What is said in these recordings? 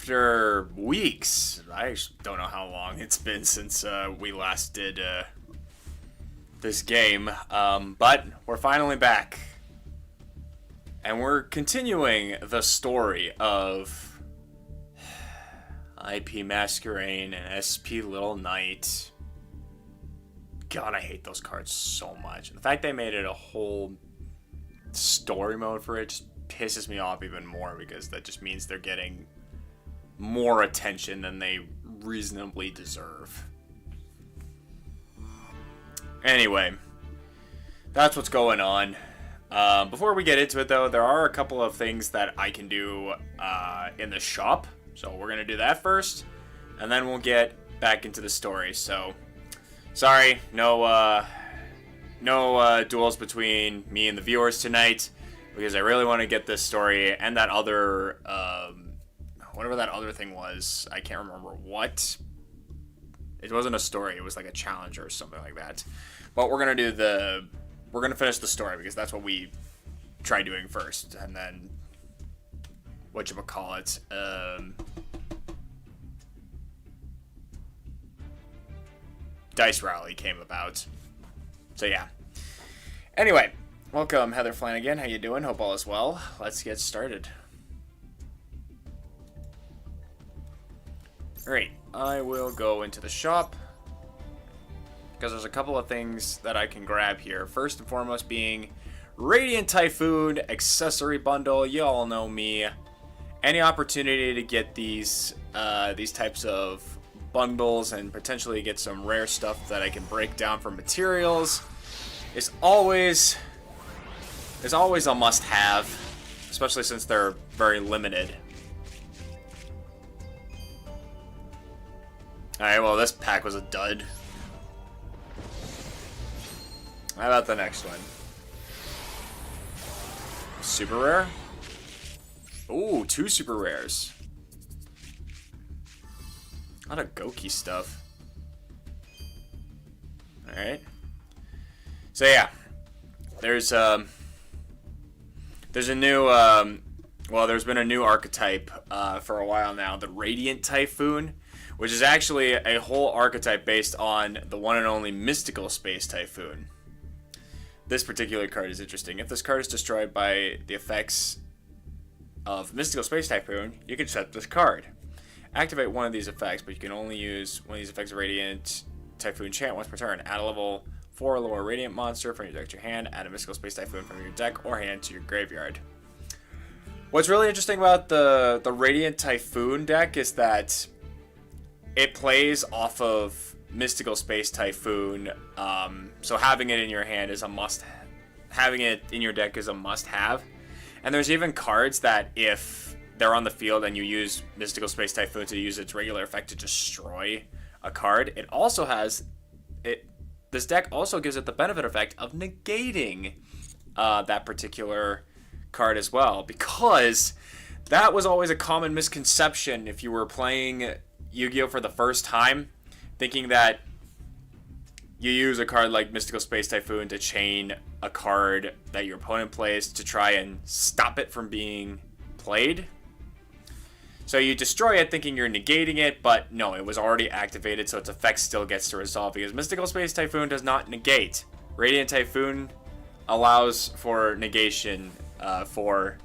after weeks. I don't know how long it's been since we last did this game, but we're finally back. And we're continuing the story of IP Masquerade and SP Little Knight. God, I hate those cards so much. And the fact they made it a whole story mode for it just pisses me off even more, because that just means they're getting more attention than they reasonably deserve. Anyway, that's what's going on. Before we get into it, though, there are a couple of things that I can do in the shop. So we're going to do that first, and then we'll get back into the story. So, sorry, no duels between me and the viewers tonight, because I really want to get this story and that other, whatever that other thing was. I can't remember what. It wasn't a story. It was like a challenge or something like that. But we're going to do we're going to finish the story, because that's what we tried doing first. And then, whatchamacallit, Dice Rally came about. So yeah. Anyway, welcome Heather Flanagan. How you doing? Hope all is well. Let's get started. Alright, I will go into the shop, because there's a couple of things that I can grab here. First and foremost being Radiant Typhoon Accessory Bundle. You all know me. Any opportunity to get these types of bundles and potentially get some rare stuff that I can break down from materials is always a must-have, especially since they're very limited. Alright, well, this pack was a dud. How about the next one? Super rare? Ooh, 2 super rares. A lot of Goki stuff. Alright. So yeah. There's a new, well, there's been a new archetype for a while now, the Radiant Typhoon, which is actually a whole archetype based on the one and only Mystical Space Typhoon. This particular card is interesting. If this card is destroyed by the effects of Mystical Space Typhoon, you can set this card. Activate one of these effects, but you can only use one of these effects of Radiant Typhoon chant once per turn. Add a level 4 lower Radiant monster from your deck to your hand. Add a Mystical Space Typhoon from your deck or hand to your graveyard. What's really interesting about the Radiant Typhoon deck is that it plays off of Mystical Space Typhoon, so having it in your hand is a must. Having it in your deck is a must-have. And there's even cards that, if they're on the field and you use Mystical Space Typhoon to use its regular effect to destroy a card, it also has it. This deck also gives it the benefit effect of negating that particular card as well, because that was always a common misconception if you were playing Yu-Gi-Oh for the first time, thinking that you use a card like Mystical Space Typhoon to chain a card that your opponent plays to try and stop it from being played. So you destroy it thinking you're negating it, but no, it was already activated, so its effect still gets to resolve, because Mystical Space Typhoon does not negate. Radiant Typhoon allows for negation for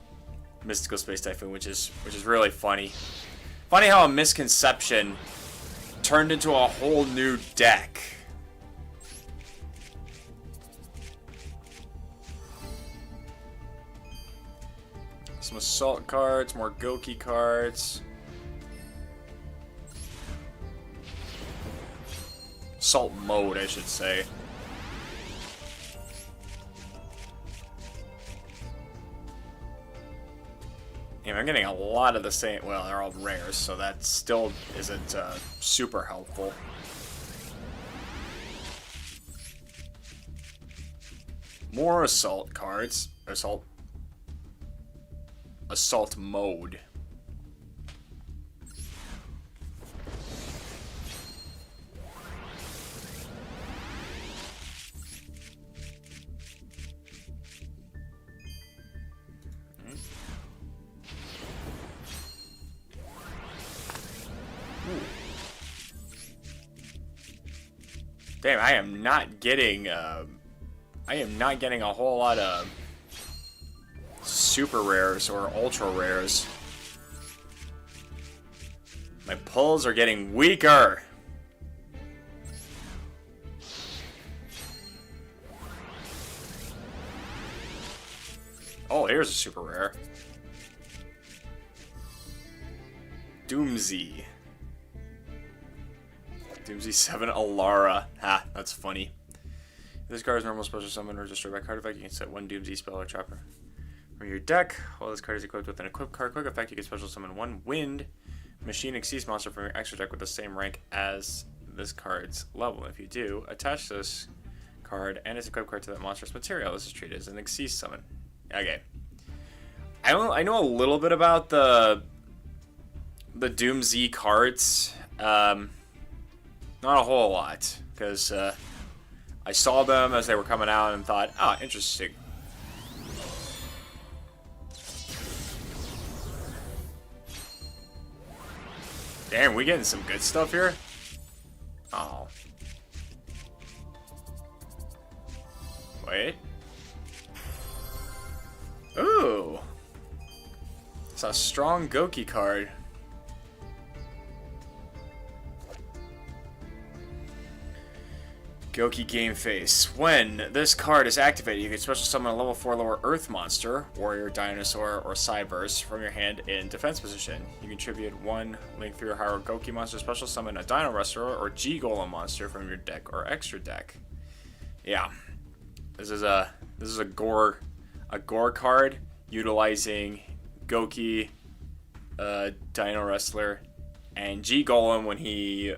Mystical Space Typhoon, which is really funny. Funny how a misconception turned into a whole new deck. Some assault cards, more Goki cards. Assault mode, I should say. Yeah, I'm getting a lot of the same. Well, they're all rares, so that still isn't super helpful. More assault cards. Assault mode. Damn, I am not getting a whole lot of super rares or ultra rares. My pulls are getting weaker. Oh, here's a super rare. Doomsy 7 Alara. Ha, that's funny. If this card is normal special summon or destroyed by card effect, you can set one Doomsy spell or trapper from your deck. While this card is equipped with an equipped card quick effect, you can special summon one Wind Machine Exceeds monster from your extra deck with the same rank as this card's level. If you do, attach this card and its equipped card to that monster's material. This is treated as an Exceeds summon. Okay. I know a little bit about the Doomsy cards. Not a whole lot, because I saw them as they were coming out and thought, ah, interesting. Damn, we getting some good stuff here? Oh. Wait. Ooh. It's a strong Goki card. Goki Game Face. When this card is activated, you can special summon a level 4 lower Earth monster, warrior, dinosaur, or cyburst from your hand in defense position. You contribute one Link through your hero Goki monster, special summon a Dino Wrestler or G Golem monster from your deck or extra deck. Yeah, this is a gore card utilizing Goki, Dino Wrestler, and G Golem when he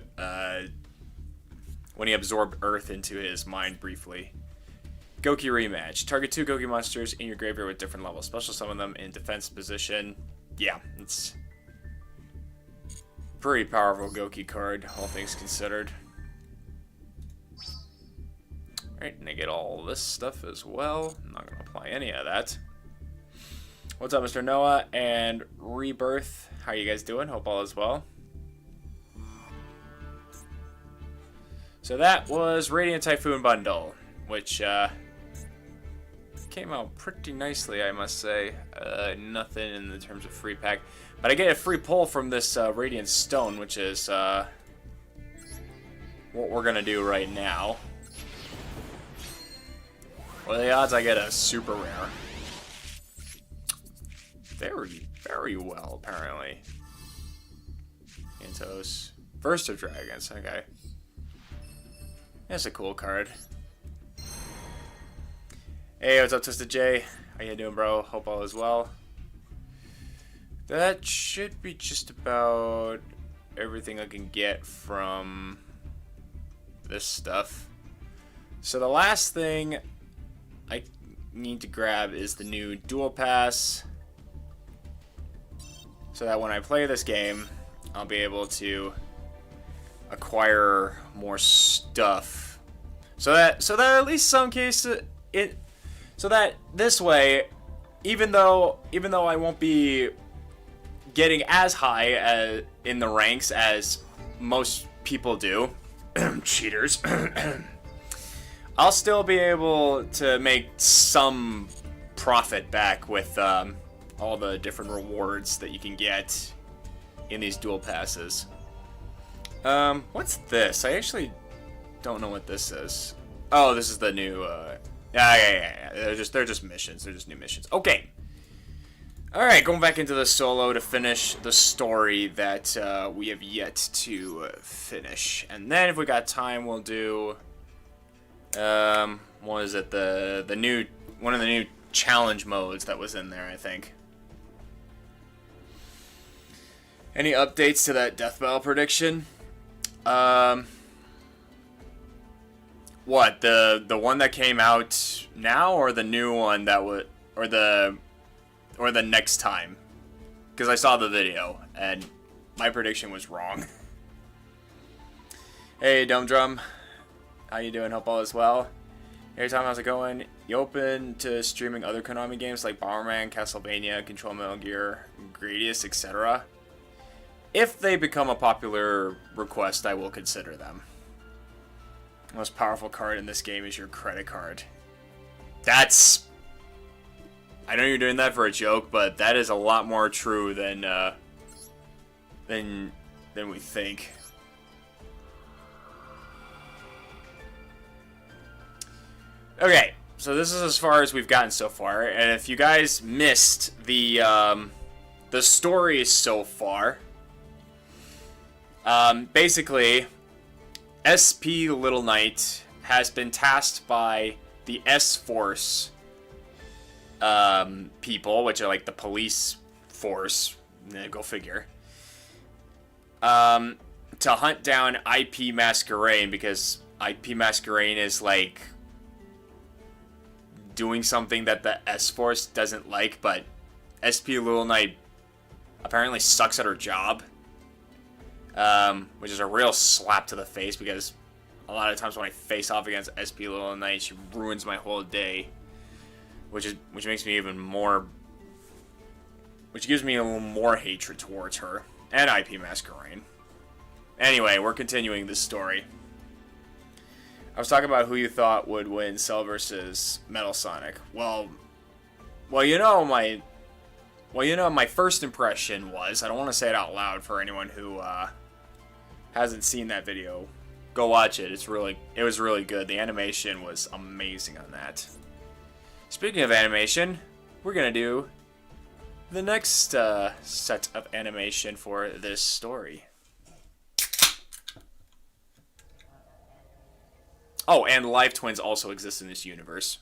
absorbed Earth into his mind briefly. Goki rematch. Target 2 Goki monsters in your graveyard with different levels. Special summon them in defense position. Yeah, it's pretty powerful Goki card, all things considered. Alright, and I get all this stuff as well. I'm not going to apply any of that. What's up, Mr. Noah and Rebirth? How you guys doing? Hope all is well. So that was Radiant Typhoon Bundle, which came out pretty nicely, I must say. Nothing in the terms of free pack. But I get a free pull from this Radiant Stone, which is what we're going to do right now. What are the odds I get a super rare? Very, very well, apparently. Antos. First of Dragons, okay. That's a cool card. Hey, what's up, Twisted J? How you doing, bro? Hope all is well. That should be just about everything I can get from this stuff. So the last thing I need to grab is the new Duel Pass, so that when I play this game, I'll be able to acquire more stuff, so that at least some cases so that this way, even though I won't be getting as high as in the ranks as most people do, cheaters, I'll still be able to make some profit back with all the different rewards that you can get in these dual passes. What's this? I actually don't know what this is. Oh, this is the new, yeah. They're just missions. They're just new missions. Okay. Alright, going back into the solo to finish the story that, we have yet to finish. And then if we got time, we'll do, what is it? One of the new challenge modes that was in there, I think. Any updates to that death battle prediction? What, the one that came out now, or the new one that would, or the next time? Because I saw the video and my prediction was wrong. Hey, Dumb Drum, how you doing? Hope all is well. Hey Tom, how's it going? You open to streaming other Konami games like Bomberman, Castlevania, Control Metal Gear, Gradius, etc.? If they become a popular request, I will consider them. The most powerful card in this game is your credit card. That's... I know you're doing that for a joke, but that is a lot more true than we think. Okay, so this is as far as we've gotten so far, and if you guys missed the story so far, basically, SP Little Knight has been tasked by the S-Force people, which are like the police force, go figure, to hunt down IP Masquerade, because IP Masquerade is like doing something that the S-Force doesn't like, but SP Little Knight apparently sucks at her job, which is a real slap to the face, because a lot of times when I face off against SP Little Knight, she ruins my whole day, which makes me even more, which gives me a little more hatred towards her and IP Masquerade. Anyway, we're continuing this story. I was talking about who you thought would win Cell versus Metal Sonic. Well, my first impression was, I don't want to say it out loud for anyone who hasn't seen that video. Go watch it. It was really good. The animation was amazing on that. Speaking of animation, we're gonna do the next set of animation for this story. Oh, and live twins also exist in this universe.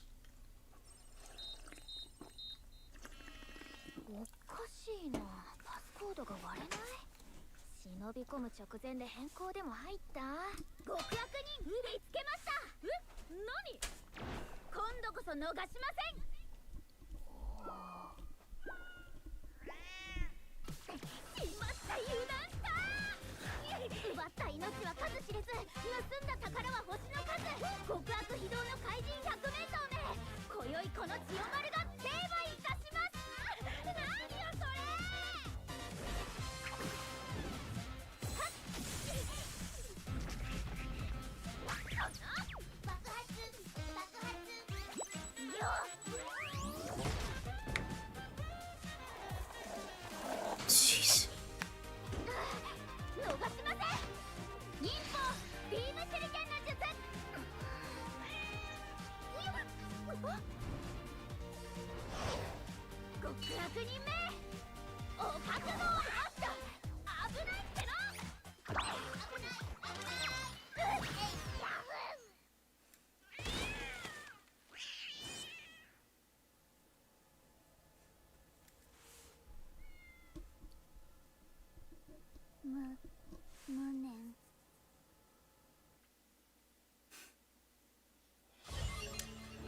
Jeez.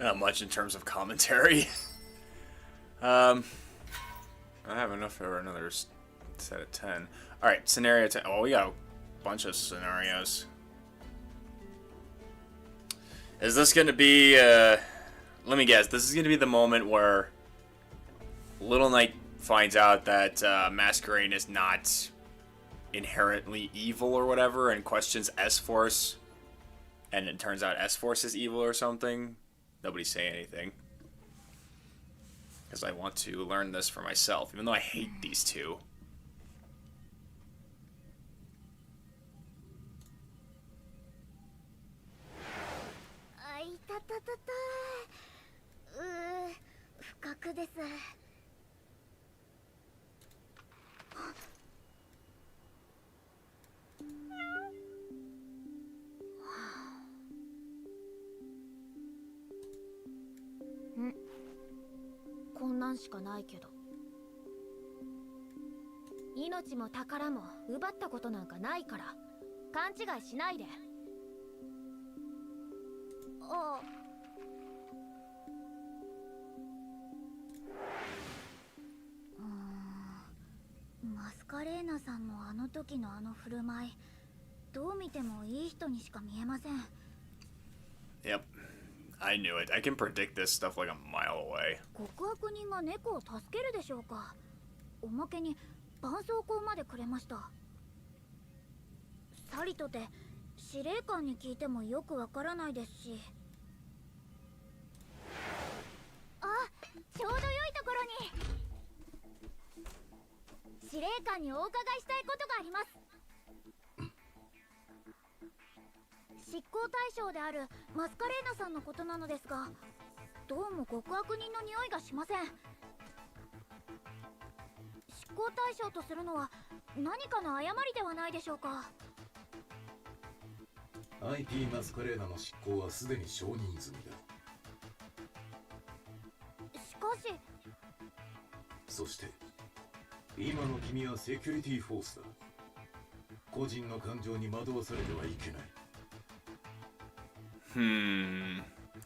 Not much in terms of commentary. I have enough for another set of 10. Alright, scenario 10. Oh, we got a bunch of scenarios. Is this going to be, let me guess, this is going to be the moment where Little Knight finds out that Masquerade is not inherently evil or whatever, and questions S-Force, and it turns out S-Force is evil or something. Nobody say anything, because I want to learn this for myself, even though I hate these two. Yep, I knew it. I can predict this stuff like a mile away. 司令官に聞いてもよくわからないですし。あ、ちょうど良いところに。司令官にお伺いしたいことがあります。執行対象であるマスカレーナさんのことなのですが、どうも極悪人の匂いがしません。執行対象とするのは何かの誤りではないでしょうか。IP マスカレーナの執行はすでに承認済みだ。しかし。そして今の君はセキュリティフォースだ。個人の感情に惑わされてはいけない。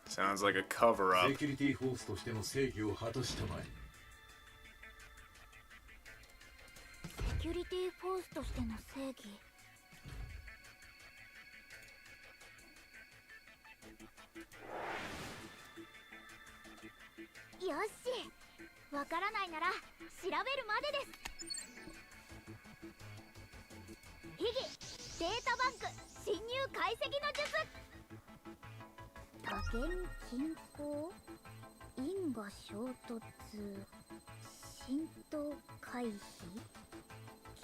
Sounds like a cover-up. セキュリティフォースとしての正義を果たしたまえ。セキュリティフォースとしての正義。よし、わからないなら調べるまでです。秘技データバンク侵入解析の術。多元均衡、因果衝突、浸透回避、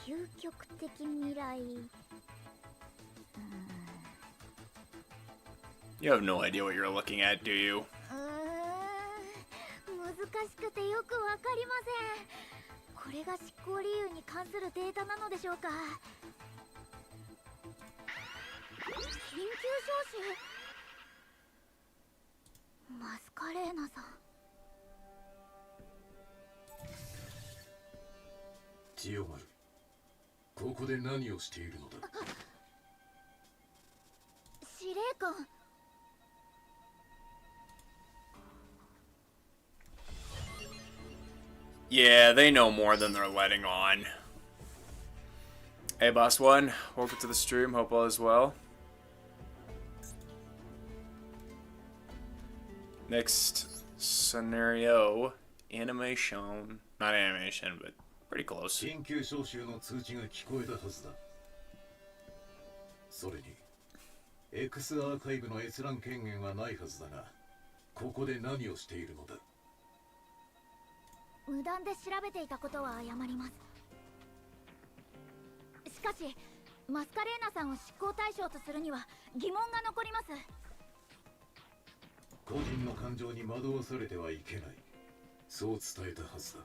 究極的未来。You have no idea what you're looking at, do you? 難しくてよくわかりません。これが執行理由に関するデータなのでしょうか。緊急招集。マスカレーナさん。千代丸、ここで何をしているのだ。司令官。Yeah, they know more than they're letting on. Hey, Boss One, welcome to the stream. Hope all is well. Next scenario, animation. Not animation, but pretty close. 緊急招集の通知が聞こえたはずだ。それに X アーカイブの閲覧権限はないはずだが、ここで何をしているのだ。無断で調べていたことは謝ります。しかしマスカレーナさんを執行対象とするには疑問が残ります。個人の感情に惑わされてはいけない、そう伝えたはずだ。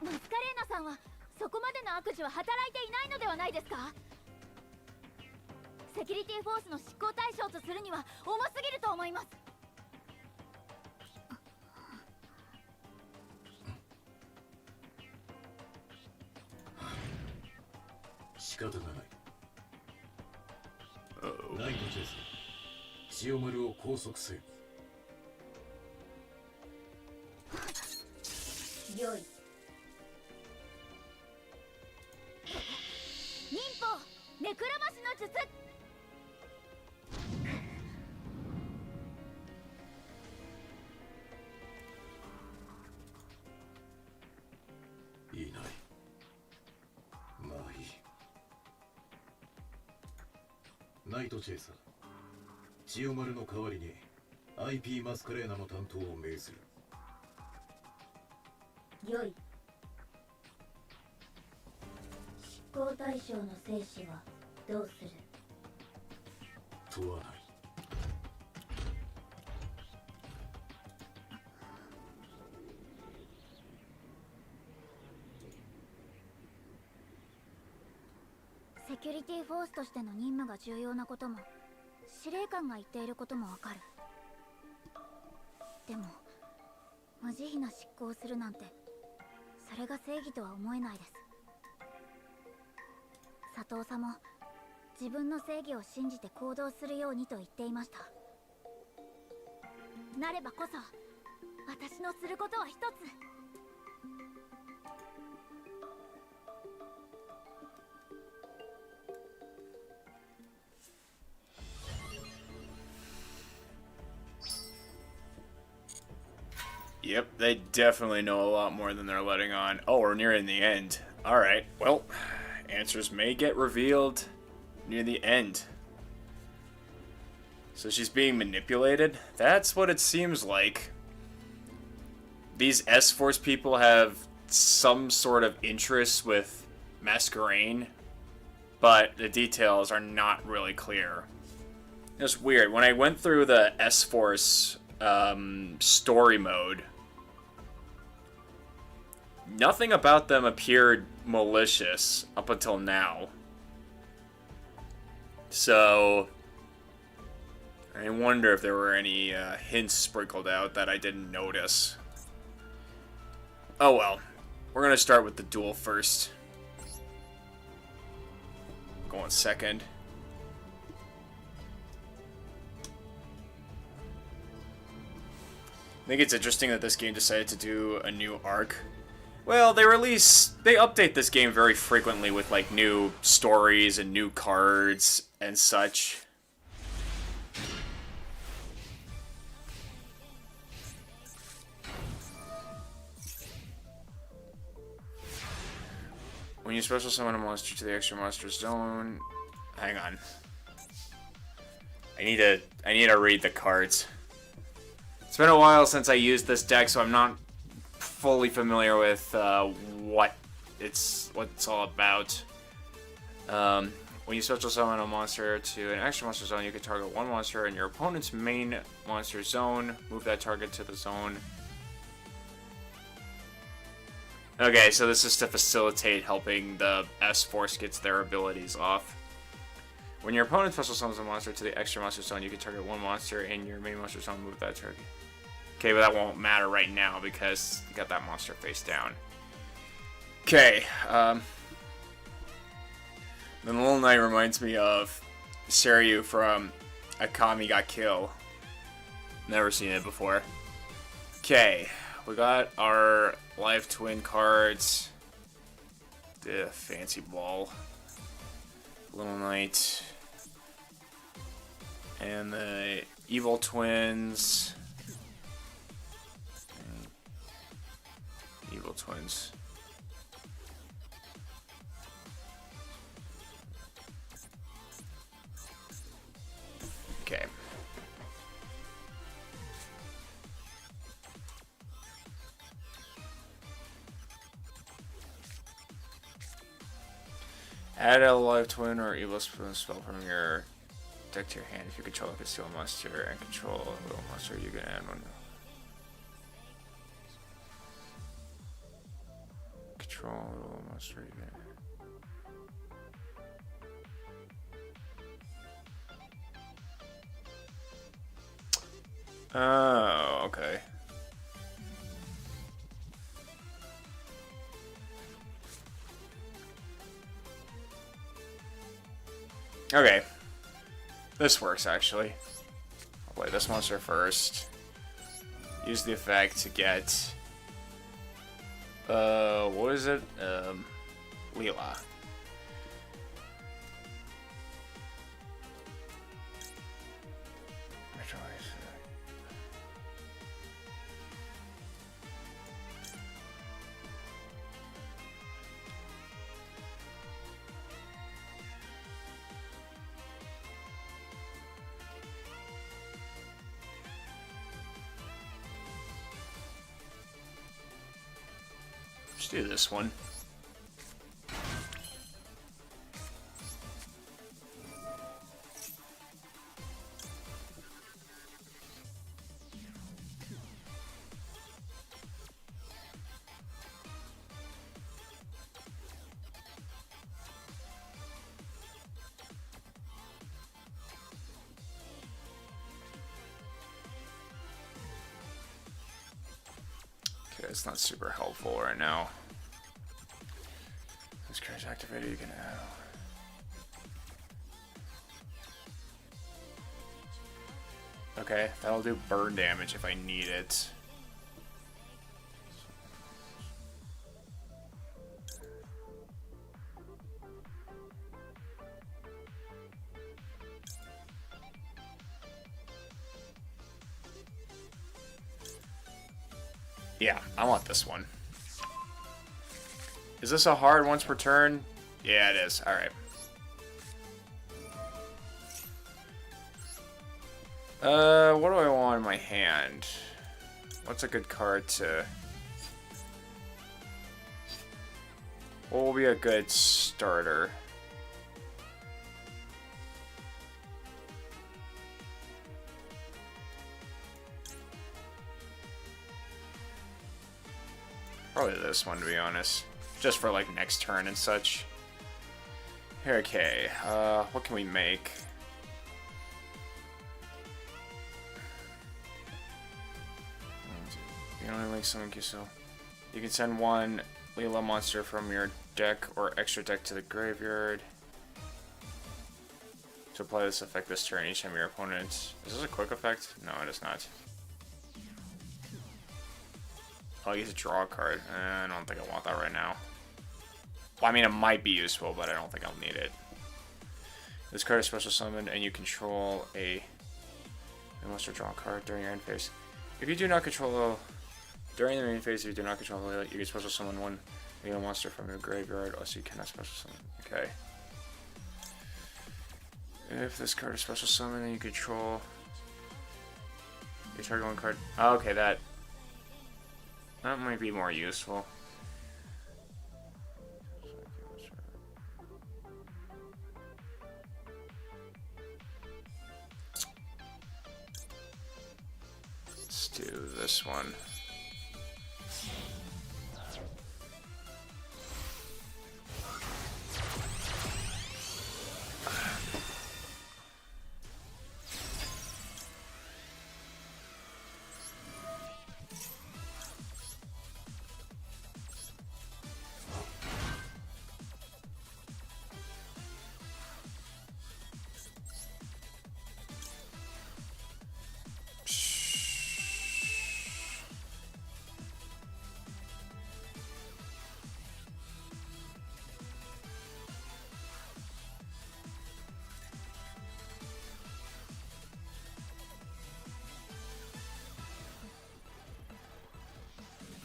マスカレーナさんはそこまでの悪事は働いていないのではないですか。セキュリティフォースの執行対象とするには重すぎると思います。仕方がない。ナイトチェイス、千代丸を拘束せよ。よい。忍法ネクラマシの術。いない。まあいい。ナイトチェイサー、千代丸の代わりに IP マスカレーナの担当を命ずる。よい。執行対象の生死はどうする。問わない。セキュリティフォースとしての任務が重要なことも司令官が言っていることもわかる。でも無慈悲な執行をするなんてそれが正義とは思えないです。佐藤さんも自分の正義を信じて行動するようにと言っていました。なればこそ私のすることは一つ。Yep, they definitely know a lot more than they're letting on. Oh, we're nearing the end. Alright, well, answers may get revealed near the end. So she's being manipulated? That's what it seems like. These S-Force people have some sort of interest with Masquerain, but the details are not really clear. It's weird. When I went through the S-Force story mode, nothing about them appeared malicious up until now. So I wonder if there were any hints sprinkled out that I didn't notice. Oh well. We're going to start with the duel first. Going second. I think it's interesting that this game decided to do a new arc. Well, they update this game very frequently with like new stories and new cards and such. When you special summon a monster to the extra monster zone, hang on. I need to read the cards. It's been a while since I used this deck, so I'm not fully familiar with what it's all about. When you special summon a monster to an extra monster zone, you can target one monster in your opponent's main monster zone. Move that target to the zone. Okay, so this is to facilitate helping the S-Force gets their abilities off. When your opponent special summons a monster to the extra monster zone, you can target one monster in your main monster zone. Move that target. Okay, but that won't matter right now because you got that monster face down. Okay, the Little Knight reminds me of Seiryu from Akami Got Kill. Never seen it before. Okay, we got our live twin cards. The fancy ball. Little Knight. And the evil twins. Evil twins. Okay. Add a live twin or evil spell from your deck to your hand. If you control a conceal monster and control a little monster, you can add one. Control a little monster, you can. Oh, okay. Okay. This works, actually. I'll play this monster first. Use the effect to get... what is it? Leela. Let's do this one. Okay, it's not super helpful right now. This card's activated, you can add. Okay, that'll do burn damage if I need it. Yeah, I want this one. Is this a hard once per turn? Yeah, it is. Alright. What do I want in my hand? What's a good card to... What will be a good starter? Probably this one, to be honest. Just for, like, next turn and such. Okay, what can we make? You can only make someone Giselle. You can send one Leela monster from your deck or extra deck to the graveyard. To apply this effect this turn, each time your opponent... Is this a quick effect? No, it is not. Oh, I get to draw a card. I don't think I want that right now. Well, I mean, it might be useful, but I don't think I'll need it. This card is special summoned, and you control a... You must draw a card during your end phase. If you do not control... During the main phase, if you do not control the you can special summon one Leo monster from your graveyard, also you cannot special summon. Okay. If this card is special summon and you control... You target one card... Oh, okay, that might be more useful. Let's do this one.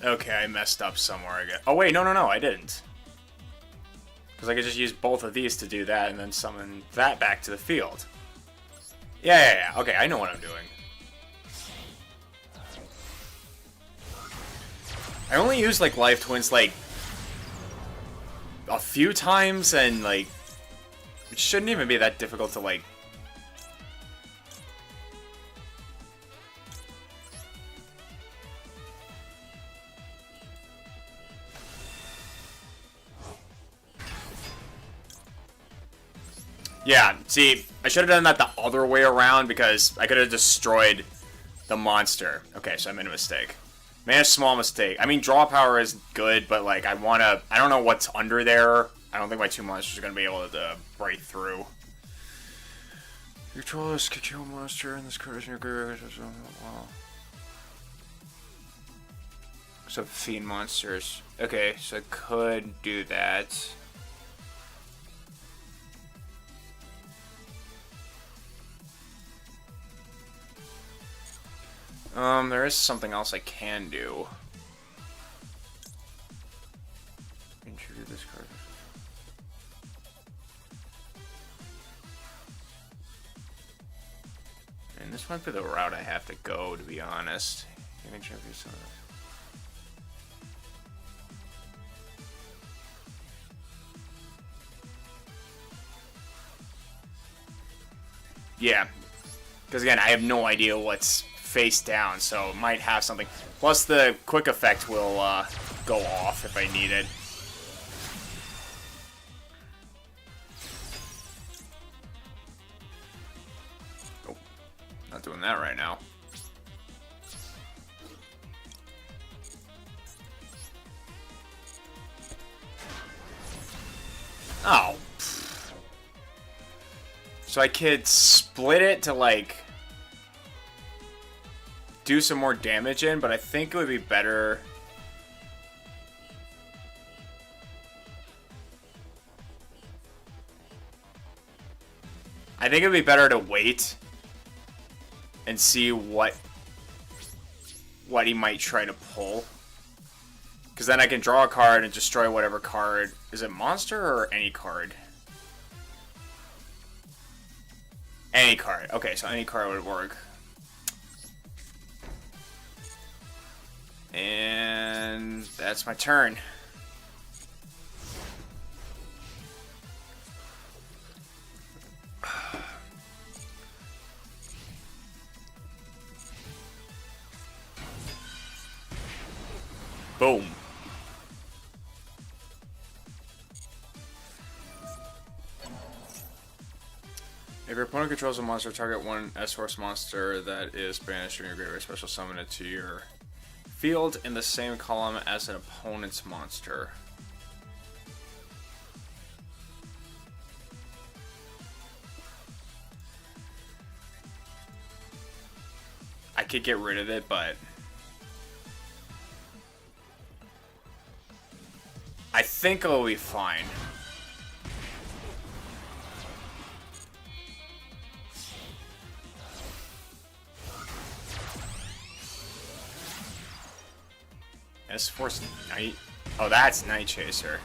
Okay, I messed up somewhere again. Oh wait, no, I didn't. Because I could just use both of these to do that and then summon that back to the field. Yeah. Okay, I know what I'm doing. I only used, like, Life Twins, like, a few times, and, like, it shouldn't even be that difficult to, like... Yeah, see, I should have done that the other way around because I could have destroyed the monster. Okay, so I made a mistake. Made a small mistake. I mean, draw power is good, but, like, I don't know what's under there. I don't think my two monsters are going to be able to break through. You control this kill monster and this card is in your graveyard. Wow. So, fiend monsters. Okay, so I could do that. There is something else I can do. Introduce this card. And this might be the route I have to go, to be honest. Yeah, because again, I have no idea what's face down, so it might have something. Plus, the quick effect will go off if I need it. Oh, not doing that right now. Oh. So I could split it to, like, do some more damage in, but I think it would be better... I think it would be better to wait and see what he might try to pull. Because then I can draw a card and destroy whatever card... Is it monster or any card? Any card. Okay, so any card would work. And that's my turn. Boom. If your opponent controls a monster, target one S-Force monster that is banished from your graveyard. Special summon it to your field in the same column as an opponent's monster. I could get rid of it, but I think it'll be fine. S-Force Night. Oh, that's Night Chaser.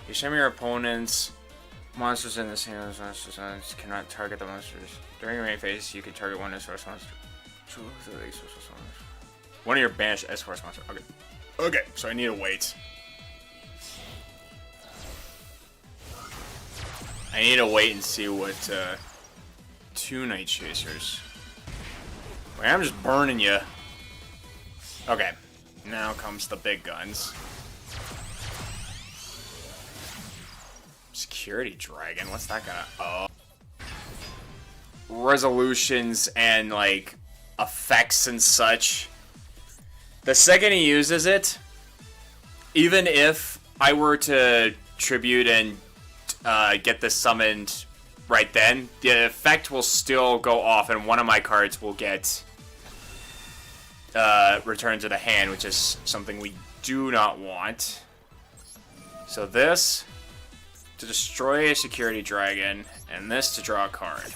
You show me your opponent's monsters in the same as monsters cannot target the monsters. During your main phase, you can target one S-Force monster. One of your banished S-Force monsters. Okay. Okay, so I need to wait. I need to wait and see what two Night Chasers. Wait, I'm just burning you. Okay. Now comes the big guns. Security Dragon, what's that gonna... Oh. Resolutions and, like, effects and such. The second he uses it, even if I were to tribute and get this summoned right then, the effect will still go off and one of my cards will get... return to the hand, which is something we do not want. So this to destroy a security dragon, and this to draw a card.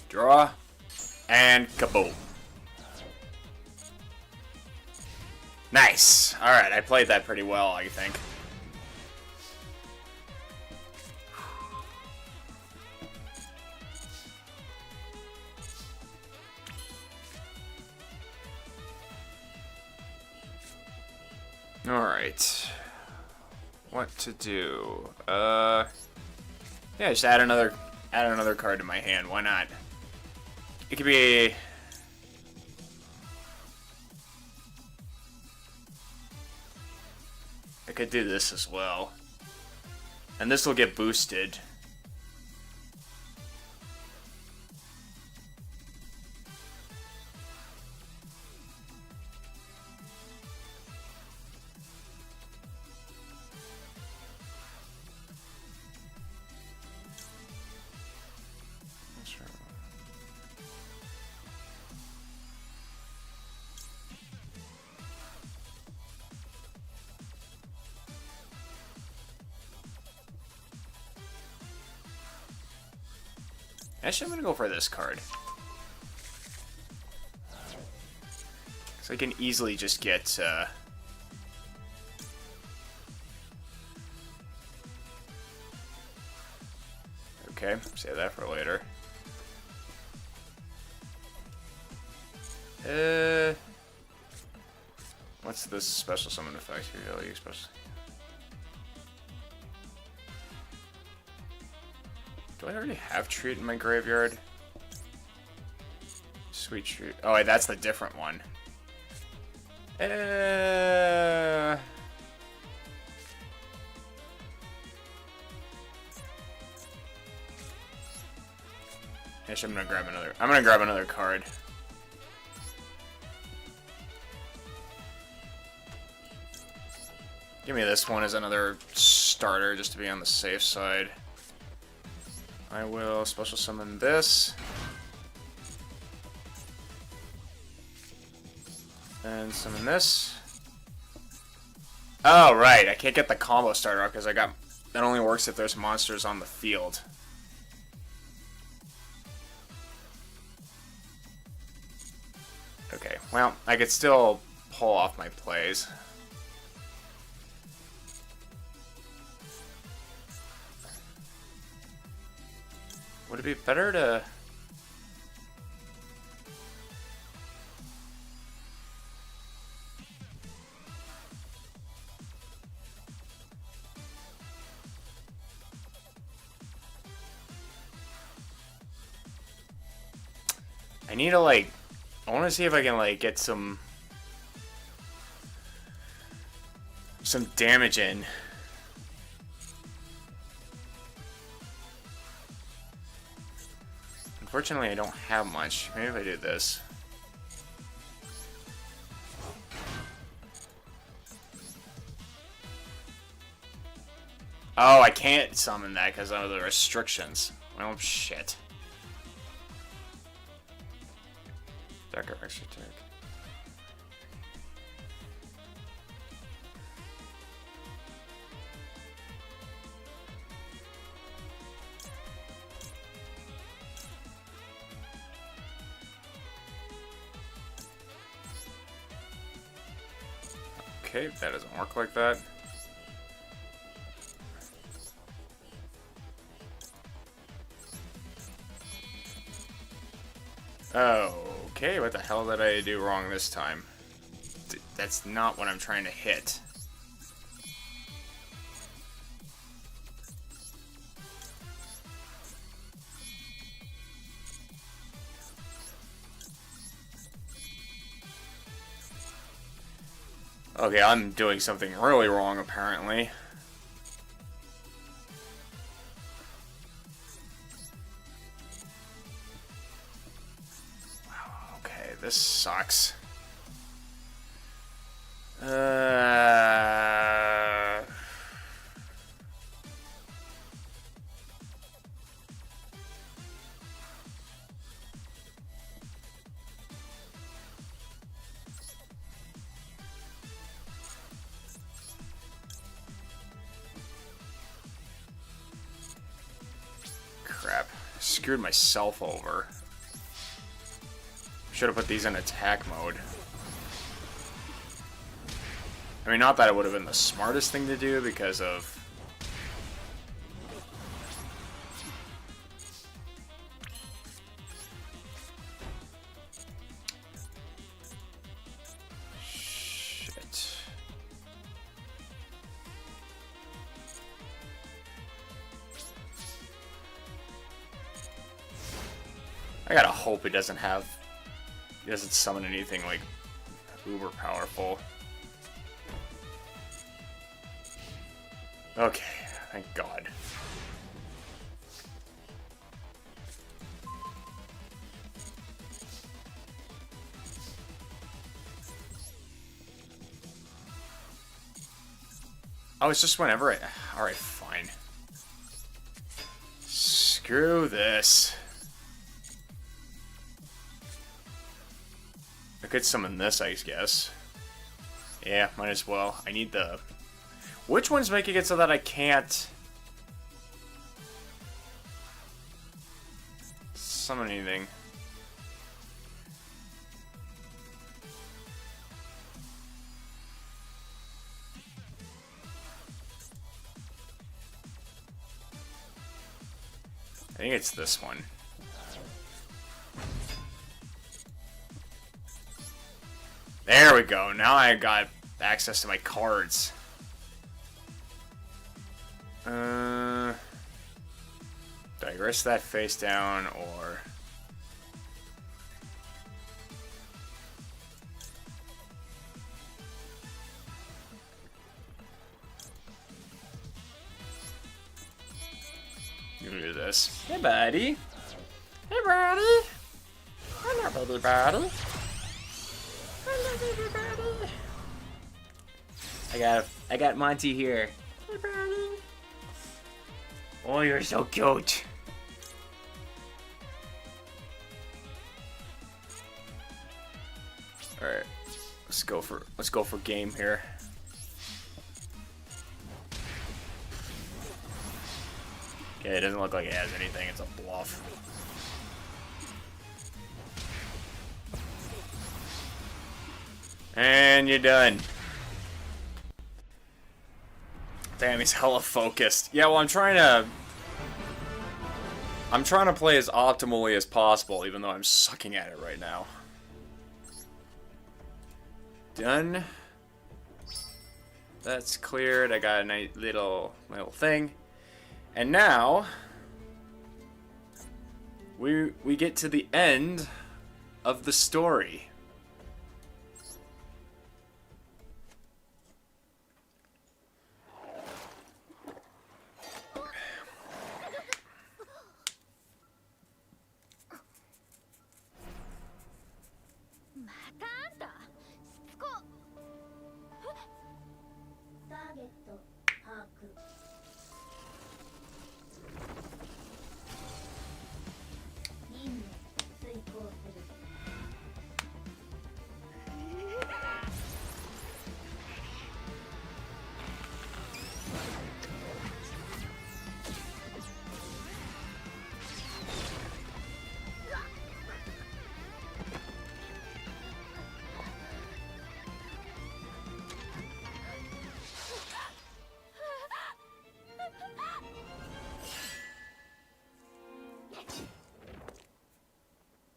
Draw, and kaboom. Nice. Alright, I played that pretty well, I think. Alright. What to do? Yeah, just add another card to my hand. Why not? It could be... I could do this as well. And this will get boosted. Actually, I'm gonna go for this card. So I can easily just get, okay, save that for later. What's this special summon effect? Here, special. Do I already have Treat in my graveyard? Sweet Treat. Oh, wait, that's the different one. Actually, I'm gonna grab another card. Give me this one as another starter, just to be on the safe side. I will special summon this. And summon this. Oh, right. I can't get the combo starter because that only works if there's monsters on the field. Okay, well, I could still pull off my plays. Would it be better to... I need to, like... I want to see if I can, like, get some damage in. Unfortunately, I don't have much. Maybe if I do this. Oh, I can't summon that because of the restrictions. Well, shit. Darker extra attack. Okay, that doesn't work like that. Okay, what the hell did I do wrong this time? That's not what I'm trying to hit. Okay, I'm doing something really wrong, apparently. Wow, okay, this sucks. Crap. Screwed myself over. Should have put these in attack mode. I mean, not that it would have been the smartest thing to do because of... Shit. I gotta hope he doesn't summon anything like uber powerful. Okay, thank God. Oh, it's just whenever I... Alright, fine. Screw this. I could summon this, I guess. Yeah, might as well. I need the... Which one's making it so that I can't summon anything? I think it's this one. There we go. Now I got access to my cards. Do I risk that face down or... You can do this. Hey, buddy. Hey, buddy. Hello, baby buddy. Hello, baby buddy. I got Monty here. Hey, buddy. Oh, you're so cute. All right, let's go for game here. Okay, it doesn't look like it has anything. It's a bluff. And you're done. Damn, he's hella focused. Yeah, well, I'm trying to play as optimally as possible, even though I'm sucking at it right now. Done. That's cleared. I got a nice little thing. And now we get to the end of the story.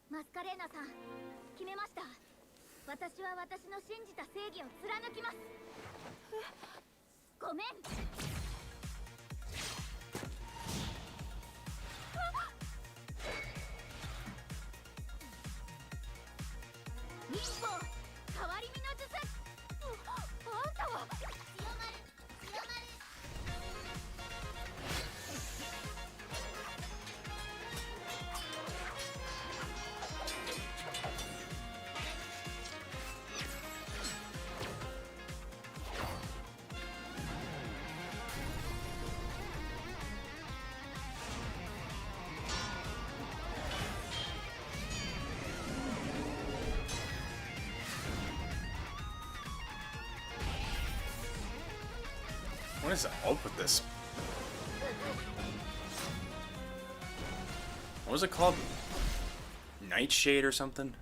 マスカレーナさん、決めました。私は私の信じた正義を貫きます。ごめん。忍法変わり身の術。あんたは強まる強まる。What is up with this? What was it called? Nightshade or something?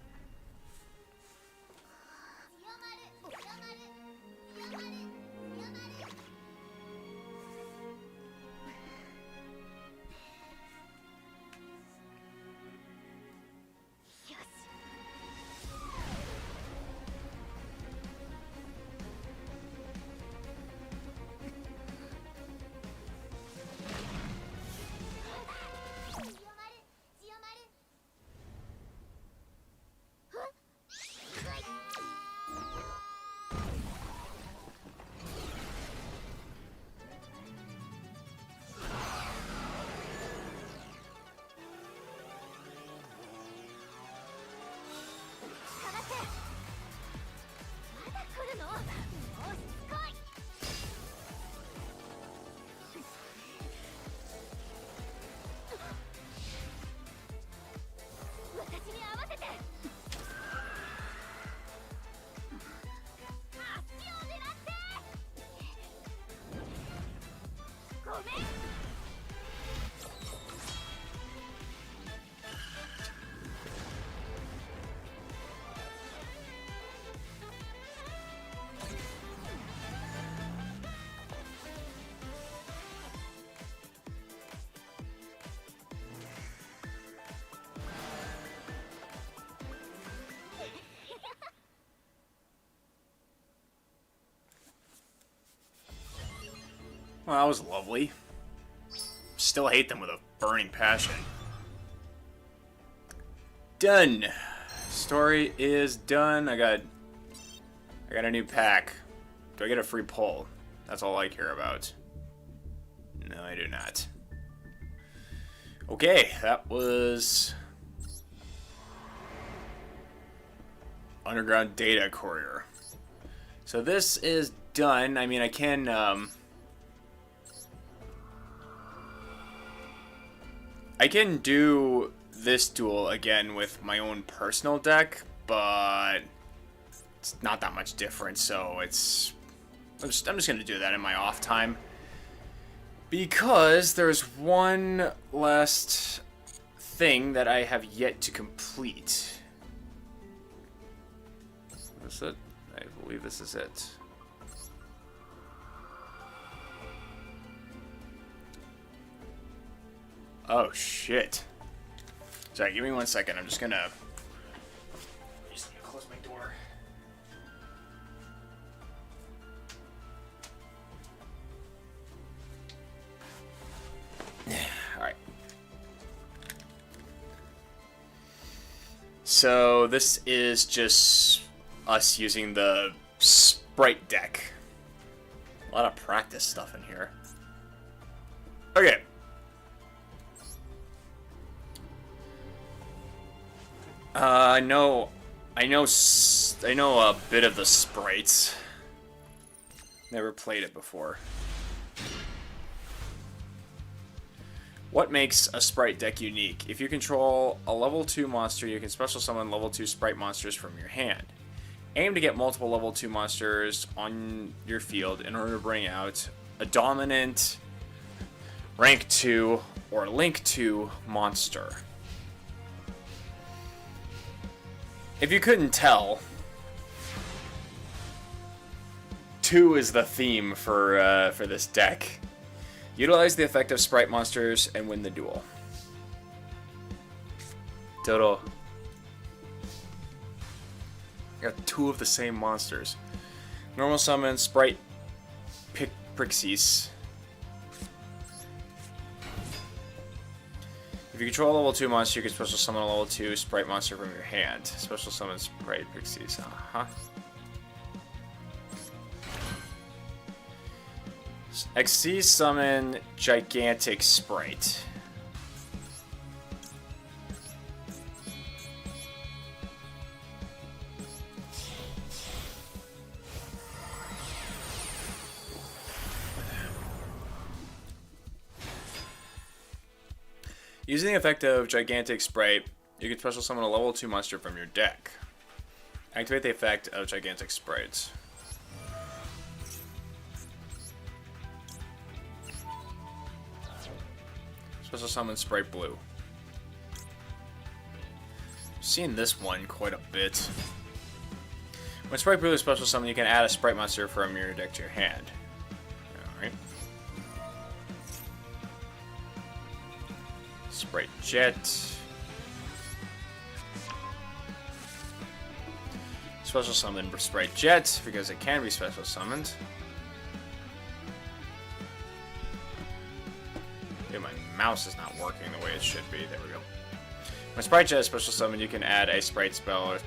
Well, that was lovely. Still hate them with a burning passion. Done. Story is done. I got a new pack. Do I get a free pull? That's all I care about. No, I do not. Okay, that was Underground Data Courier. So this is done. I mean, I can do this duel again with my own personal deck, but it's not that much different, so I'm just gonna do that in my off time. Because there's one last thing that I have yet to complete. Is it? I believe this is it. Oh shit. Sorry, give me 1 second. I'm just gonna close my door. Alright. So this is just us using the sprite deck. A lot of practice stuff in here. Okay. I know a bit of the sprites. Never played it before. What makes a sprite deck unique? If you control a level 2 monster, you can special summon level 2 sprite monsters from your hand. Aim to get multiple level 2 monsters on your field in order to bring out a dominant rank 2 or link 2 monster. If you couldn't tell, 2 is the theme for this deck. Utilize the effect of sprite monsters and win the duel. Total. Got 2 of the same monsters. Normal summon sprite Pixies. If you control a level 2 monster, you can special summon a level 2 sprite monster from your hand. Special summon sprite Pixies. XC summon gigantic sprite. Using the effect of gigantic sprite, you can special summon a level 2 monster from your deck. Activate the effect of gigantic sprites. Special summon sprite blue. I've seen this one quite a bit. When sprite blue is special summon, you can add a sprite monster from your deck to your hand. Alright. Sprite jet. Special summon sprite jet because it can be special summoned. Dude, my mouse is not working the way it should be. There we go. When sprite jet is special summon, you can add a sprite spell or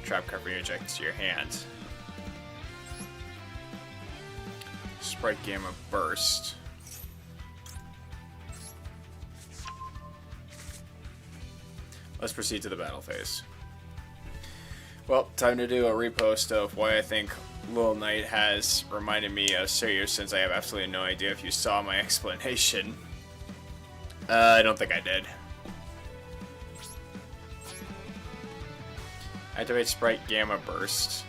trap card from your deck to your hand. Sprite gamma burst. Let's proceed to the battle phase. Well, time to do a repost of why I think Little Knight has reminded me of Sirius, since I have absolutely no idea if you saw my explanation. I don't think I did. Activate Sprite Gamma Burst.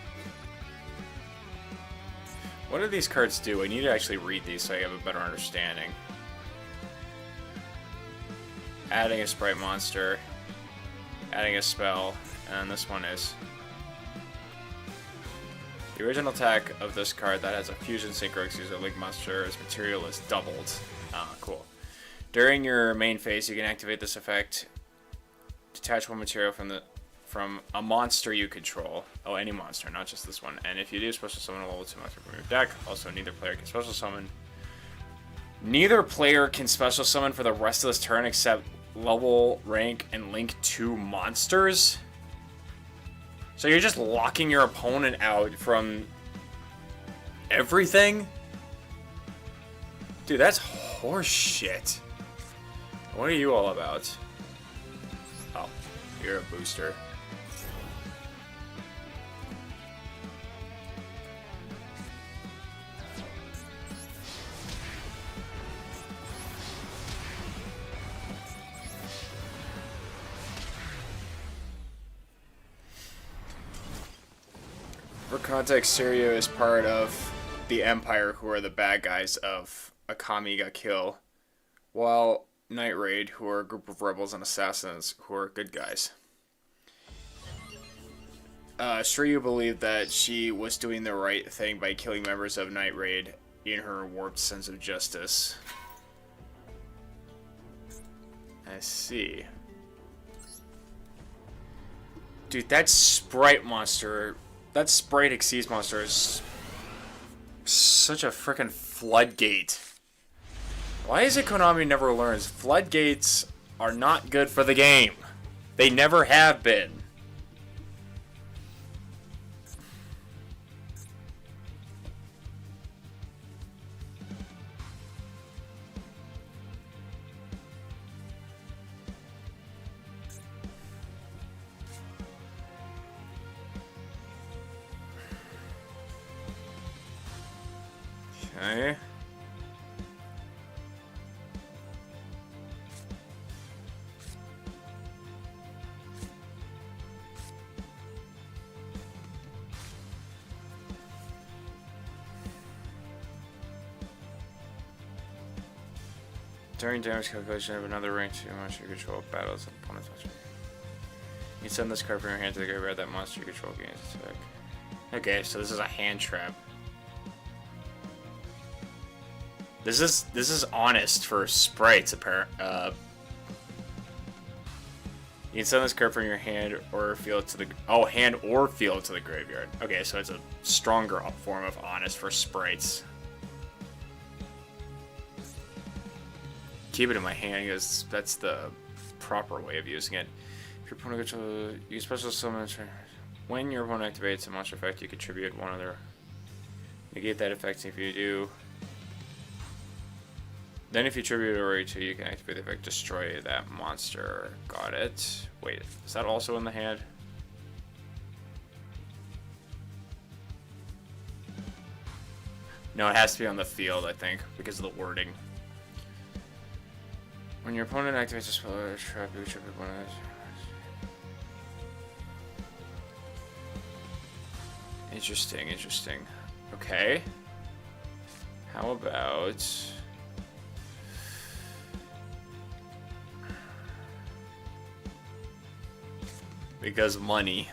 What do these cards do? I need to actually read these so I have a better understanding. Adding a Sprite monster. Adding a spell. And this one is... The original attack of this card that has a fusion synchro excuse a link monster's material is doubled. Ah, cool. During your main phase, you can activate this effect. Detach one material from a monster you control. Oh, any monster, not just this one. And if you do, special summon a level 2 monster from your deck. Also, neither player can special summon. Neither player can special summon for the rest of this turn except level, rank, and link 2 monsters. So you're just locking your opponent out from everything? Dude, that's horse shit. What are you all about? Oh, you're a booster. For context, Seiryu is part of the Empire, who are the bad guys of Akami ga Kill, while Night Raid, who are a group of rebels and assassins, who are good guys. Seiryu believed that she was doing the right thing by killing members of Night Raid in her warped sense of justice. I see. Dude, that Sprite monster... That Sprite Xyz monster is such a freaking floodgate. Why is it Konami never learns? Floodgates are not good for the game. They never have been. Okay. During damage calculation of another rank 2 monster you control battles opponents. You send this card from your hand to the graveyard. That monster you control gains attack. Okay, so this is a hand trap. This is honest for sprites, apparent. You can send this card from your hand or field to the hand or field to the graveyard. Okay, so it's a stronger form of honest for sprites. Keep it in my hand because that's the proper way of using it. If your opponent controls, you special summon. When your opponent activates a monster effect, you contribute one other. Negate that effect. If you do, then if you tribute a rate 2, you can activate the effect. Destroy that monster. Got it. Wait, is that also in the hand? No, it has to be on the field, I think, because of the wording. When your opponent activates a spell or trap, you tribute one of those. Interesting, interesting. Okay. How about... Because money.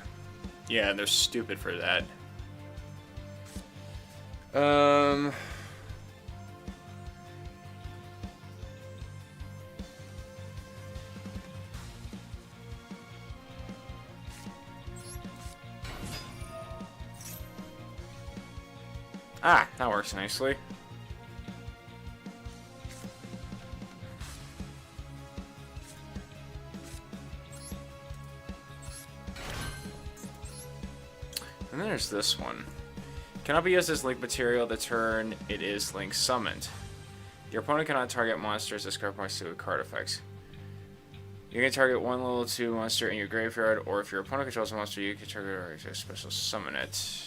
Yeah, they're stupid for that. Ah, that works nicely. And then there's this one. Cannot be used as link material the turn it is link summoned. Your opponent cannot target monsters as card points to card effects. You can target one level 2 monster in your graveyard, or if your opponent controls a monster, you can target or special summon it.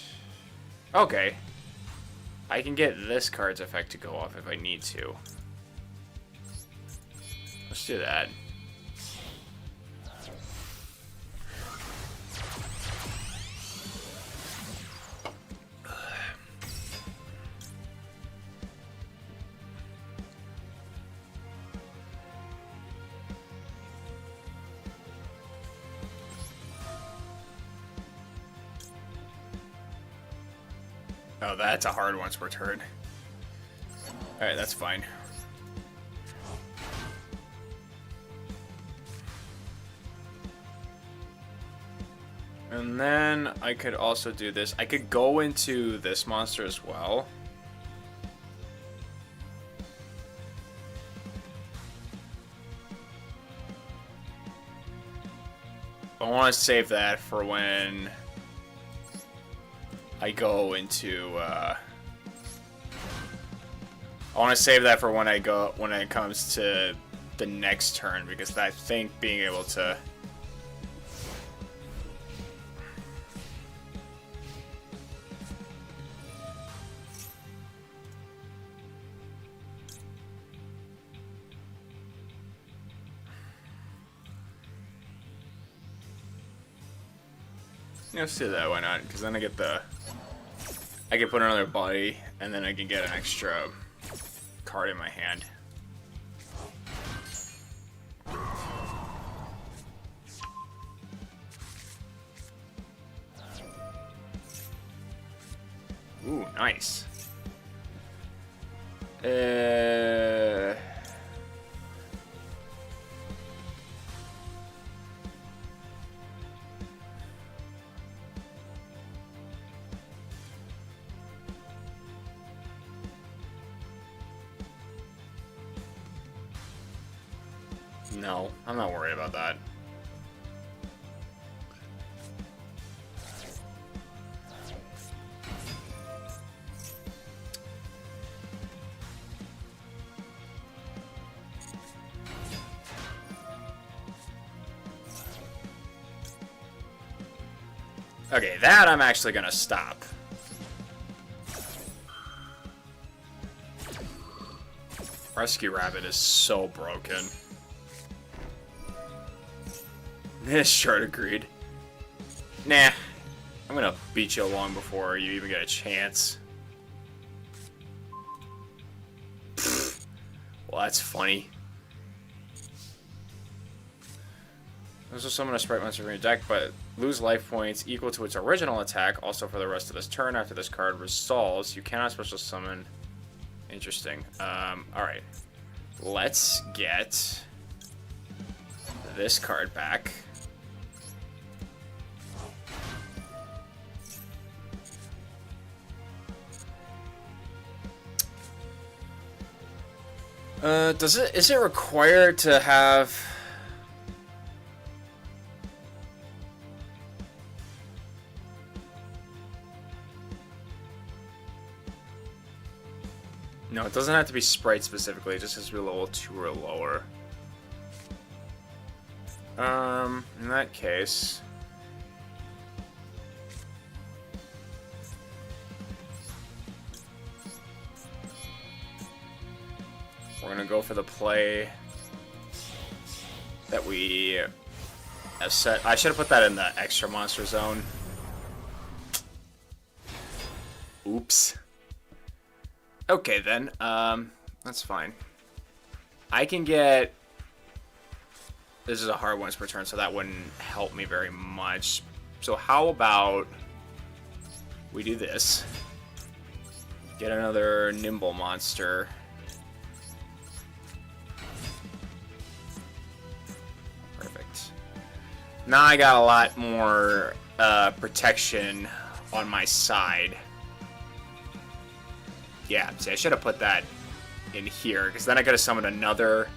Okay. I can get this card's effect to go off if I need to. Let's do that. Oh, that's a hard once per turn. Alright, that's fine. And then I could also do this. I could go into this monster as well. I want to save that for when I go into, I want to save that for when it comes to the next turn, because I think being able to... Let's do that, why not? Because then I get the... I can put another body, and then I can get an extra card in my hand. Ooh, nice. No, I'm not worried about that. Okay, that I'm actually gonna stop. Rescue Rabbit is so broken. This shirt agreed. Nah. I'm gonna beat you along before you even get a chance. Pfft. Well, that's funny. This will summon a sprite monster from your deck, but lose life points equal to its original attack. Also, for the rest of this turn, after this card resolves, you cannot special summon. Interesting. Alright. Let's get this card back. Is it required to have... No, it doesn't have to be sprite specifically, it just has to be level 2 or lower. In that case... we're gonna go for the play that we have set. I should have put that in the extra monster zone. Oops. Okay then, that's fine. I can get... This is a hard once per turn, so that wouldn't help me very much. So how about we do this. Get another nimble monster. Perfect. Now I got a lot more protection on my side. Yeah, see, I should have put that in here, because then I could have summoned another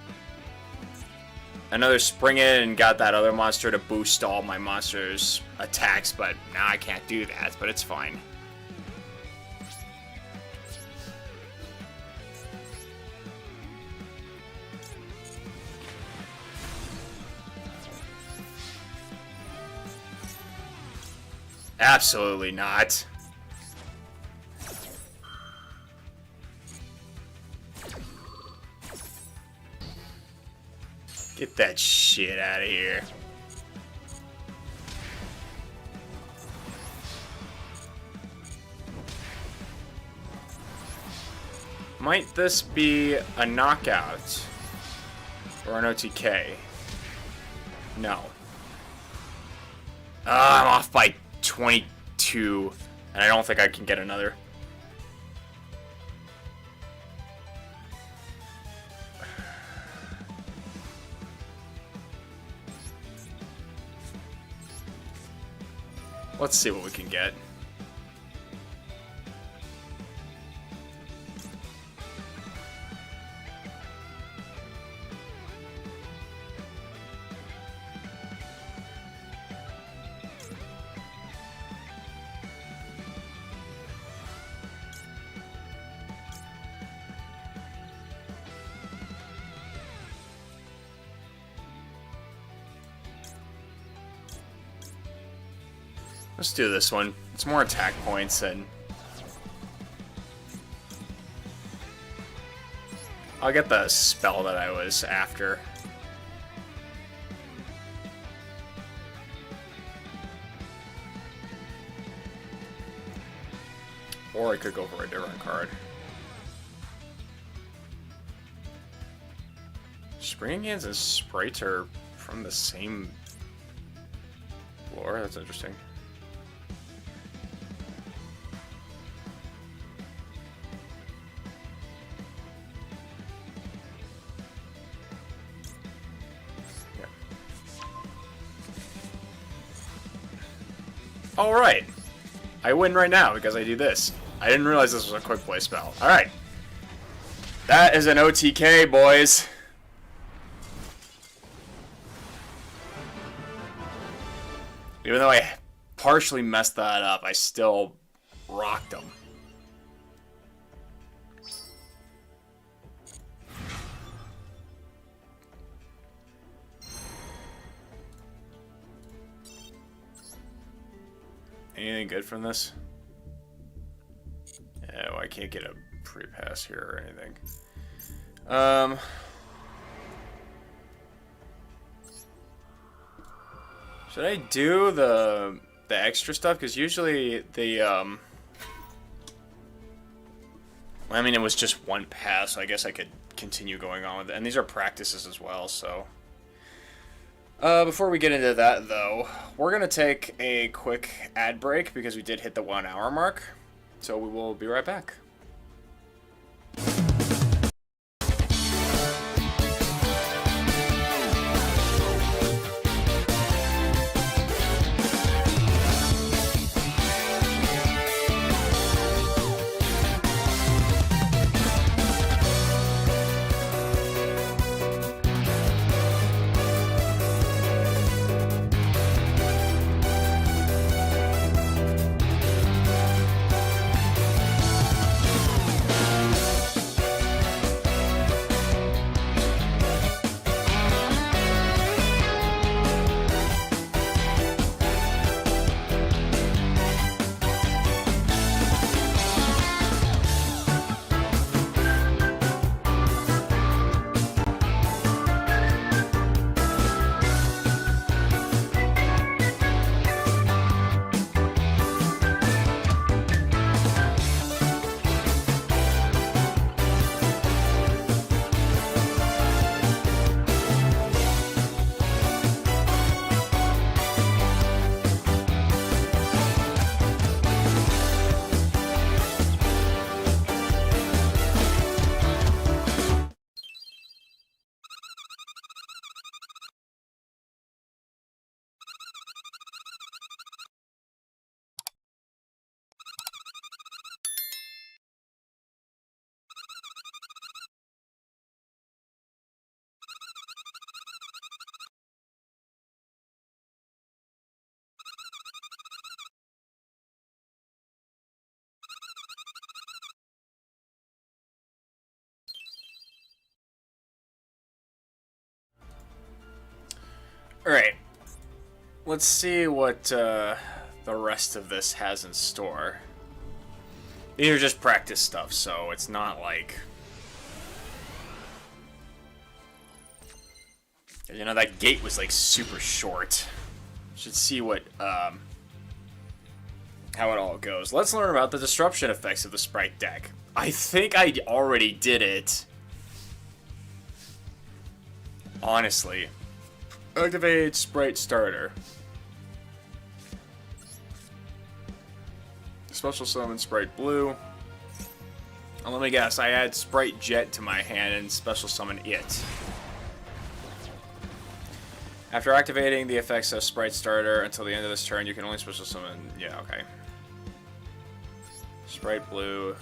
spring in and got that other monster to boost all my monsters' attacks, but now I can't do that, but it's fine. Absolutely not. Get that shit out of here. Might this be a knockout? Or an OTK? No. I'm off by 22, and I don't think I can get another. Let's see what we can get. Let's do this one. It's more attack points and I'll get the spell that I was after. Or I could go for a different card. Springing Hands and Sprite are from the same lore? That's interesting. Alright. I win right now because I do this. I didn't realize this was a quick play spell. Alright. That is an OTK, boys. Even though I partially messed that up, I still rocked them. Anything good from this? Oh, I can't get a pre-pass here or anything. Um. Should I do the extra stuff? Because usually the I mean, it was just one pass, so I guess I could continue going on with it. And these are practices as well, so. Before we get into that, though, we're going to take a quick ad break because we did hit the 1 hour mark. So we will be right back. Alright, let's see what the rest of this has in store. These are just practice stuff, so it's not like... You know, that gate was like super short. Should see what, how it all goes. Let's learn about the disruption effects of the sprite deck. I think I already did it. Honestly. Activate sprite starter. Special summon sprite blue. And let me guess, I add sprite jet to my hand and special summon it. After activating the effects of sprite starter until the end of this turn, you can only special summon. Yeah, okay. Sprite blue.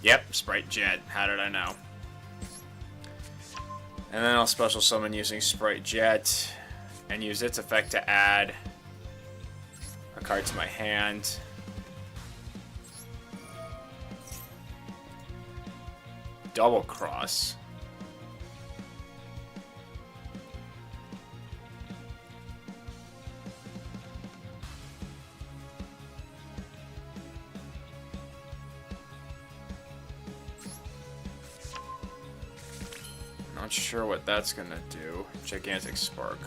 Yep, sprite jet. How did I know? And then I'll special summon using Sprite Jet and use its effect to add a card to my hand. Double Cross. Not sure what that's gonna do. Gigantic Spark.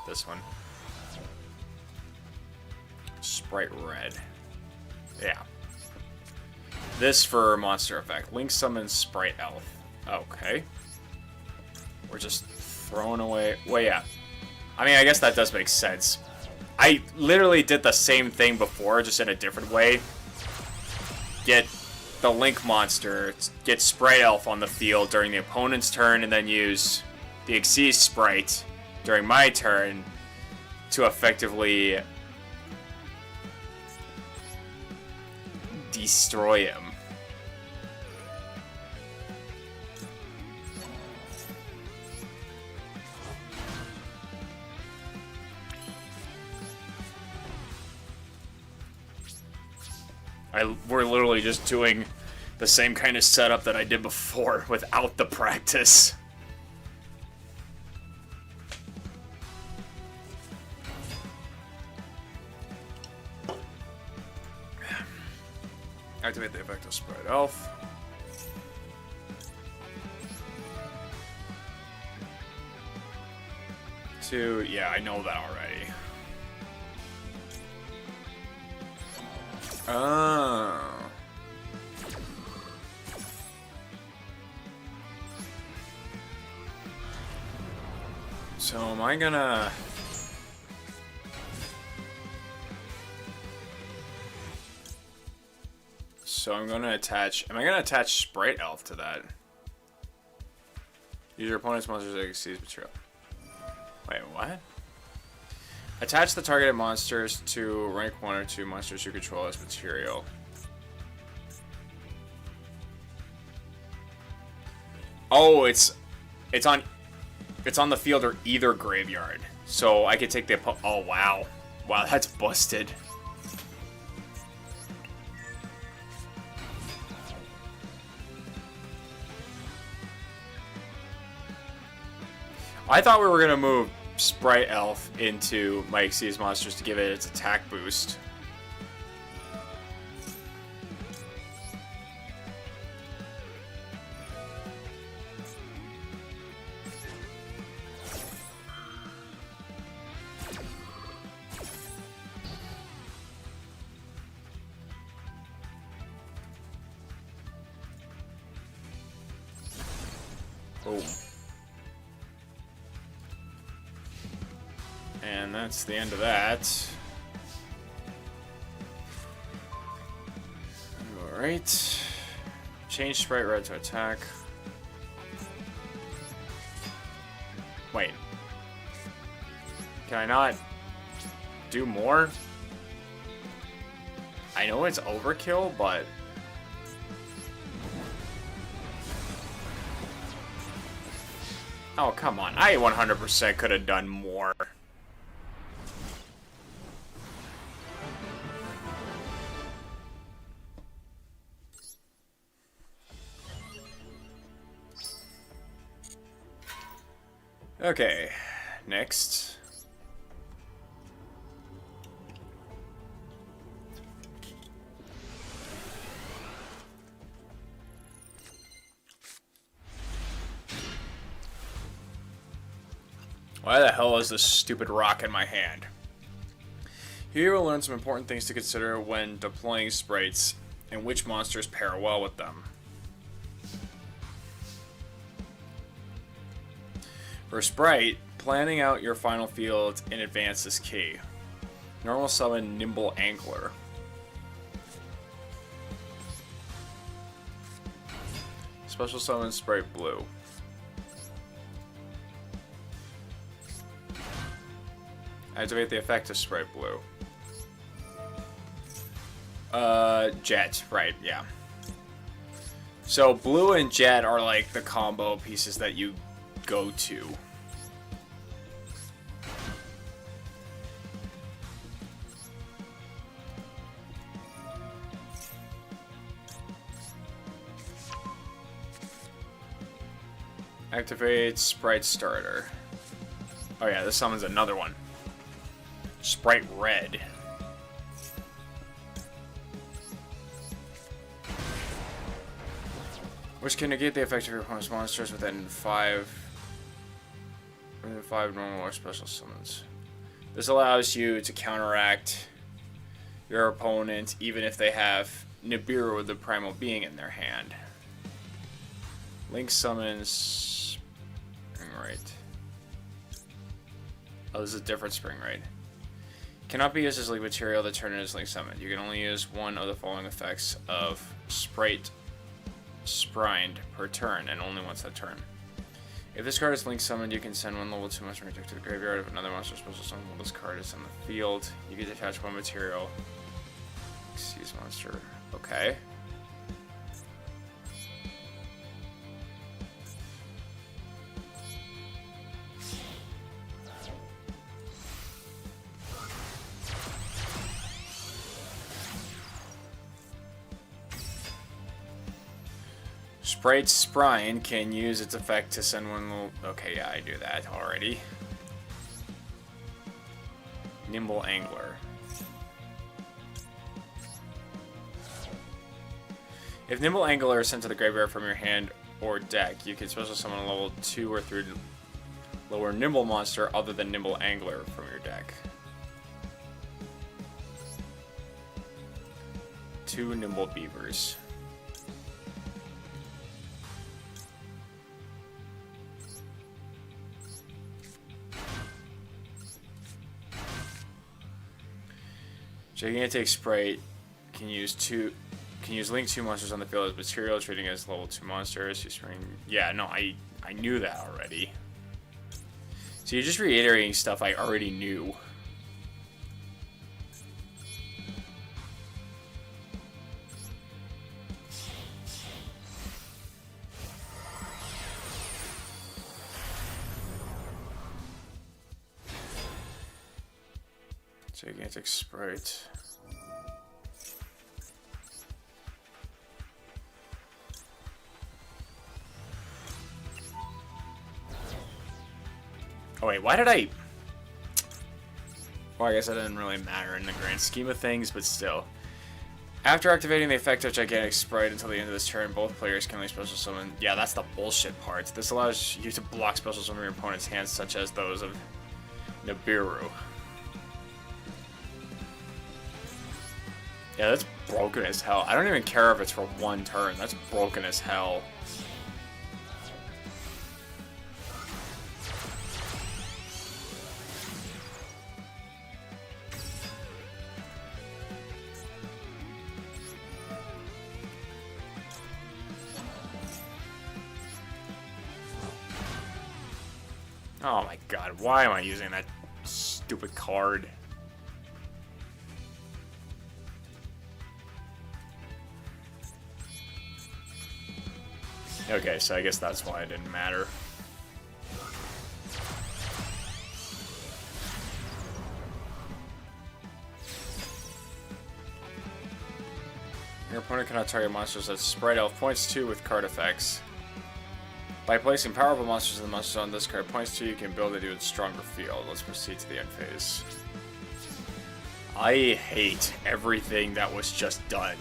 This one. Sprite red. Yeah. This for monster effect. Link summons Sprite Elf. Okay. We're just throwing away... Well, yeah. I mean, I guess that does make sense. I literally did the same thing before, just in a different way. Get the Link monster, get Sprite Elf on the field during the opponent's turn, and then use the Xyz Sprite during my turn to effectively destroy him. we're literally just doing the same kind of setup that I did before without the practice. Activate the effect of Sprite Elf. Yeah, I know that already. Oh. So am I gonna... So I'm gonna attach... Am I gonna attach Sprite Elf to that? Use your opponent's monsters that exceeds material. Wait, what? Attach the targeted monsters to rank 1 or 2 monsters you control as material. Oh, it's on the field or either graveyard. So I could take the... Oh, wow. Wow, that's busted. I thought we were going to move Sprite Elf into my Xyz monsters to give it its attack boost. Boom. And that's the end of that. Alright. Change Sprite Red to attack. Wait. Can I not do more? I know it's overkill, but... Oh, come on. I 100% could have done more. Okay, next. Why the hell is this stupid rock in my hand? Here you will learn some important things to consider when deploying sprites and which monsters pair well with them. For Sprite, planning out your final field in advance is key. Normal summon Nimble Angler. Special summon Sprite Blue. Activate the effect of Sprite Blue. Jet, right, yeah. So Blue and Jet are like the combo pieces that you go to. Activate Sprite Starter. Oh yeah, this summons another one. Sprite Red. Which can negate the effect of your opponent's monsters within 5 normal or special summons. This allows you to counteract your opponent even if they have Nibiru, the Primal Being, in their hand. Link summons Spring Right. Oh, this is a different Spring Right. Cannot be used as Link material the turn it is Link summoned. You can only use one of the following effects of Sprite Sprined per turn, and only once that turn. If this card is Link summoned, you can send one level 2 monster to the graveyard. If another monster special summon while this card is on the field, you can detach one material. Seize monster. Okay. Sprite Sprine can use its effect to send one little... Okay, yeah, I do that already. Nimble Angler. If Nimble Angler is sent to the graveyard from your hand or deck, you can special summon a level 2 or 3 lower Nimble monster other than Nimble Angler from your deck. 2 Nimble Beavers. Gigantic Sprite can use link 2 monsters on the field as material, treating as level 2 monsters. Yeah, no, I knew that already. So you're just reiterating stuff I already knew. Gigantic Sprite. Oh wait, why did I... Well, I guess that didn't really matter in the grand scheme of things, but still. After activating the effect of Gigantic Sprite until the end of this turn, both players can only special summon... Yeah, that's the bullshit part. This allows you to block special summon your opponent's hands, such as those of Nibiru. Yeah, that's broken as hell. I don't even care if it's for 1 turn. That's broken as hell. Oh my god, why am I using that stupid card? Okay, so I guess that's why it didn't matter. Your opponent cannot target monsters that Sprite Elf points to with card effects. By placing powerful monsters in the monster zone this card points to, you can build it to its stronger field. Let's proceed to the end phase. I hate everything that was just done.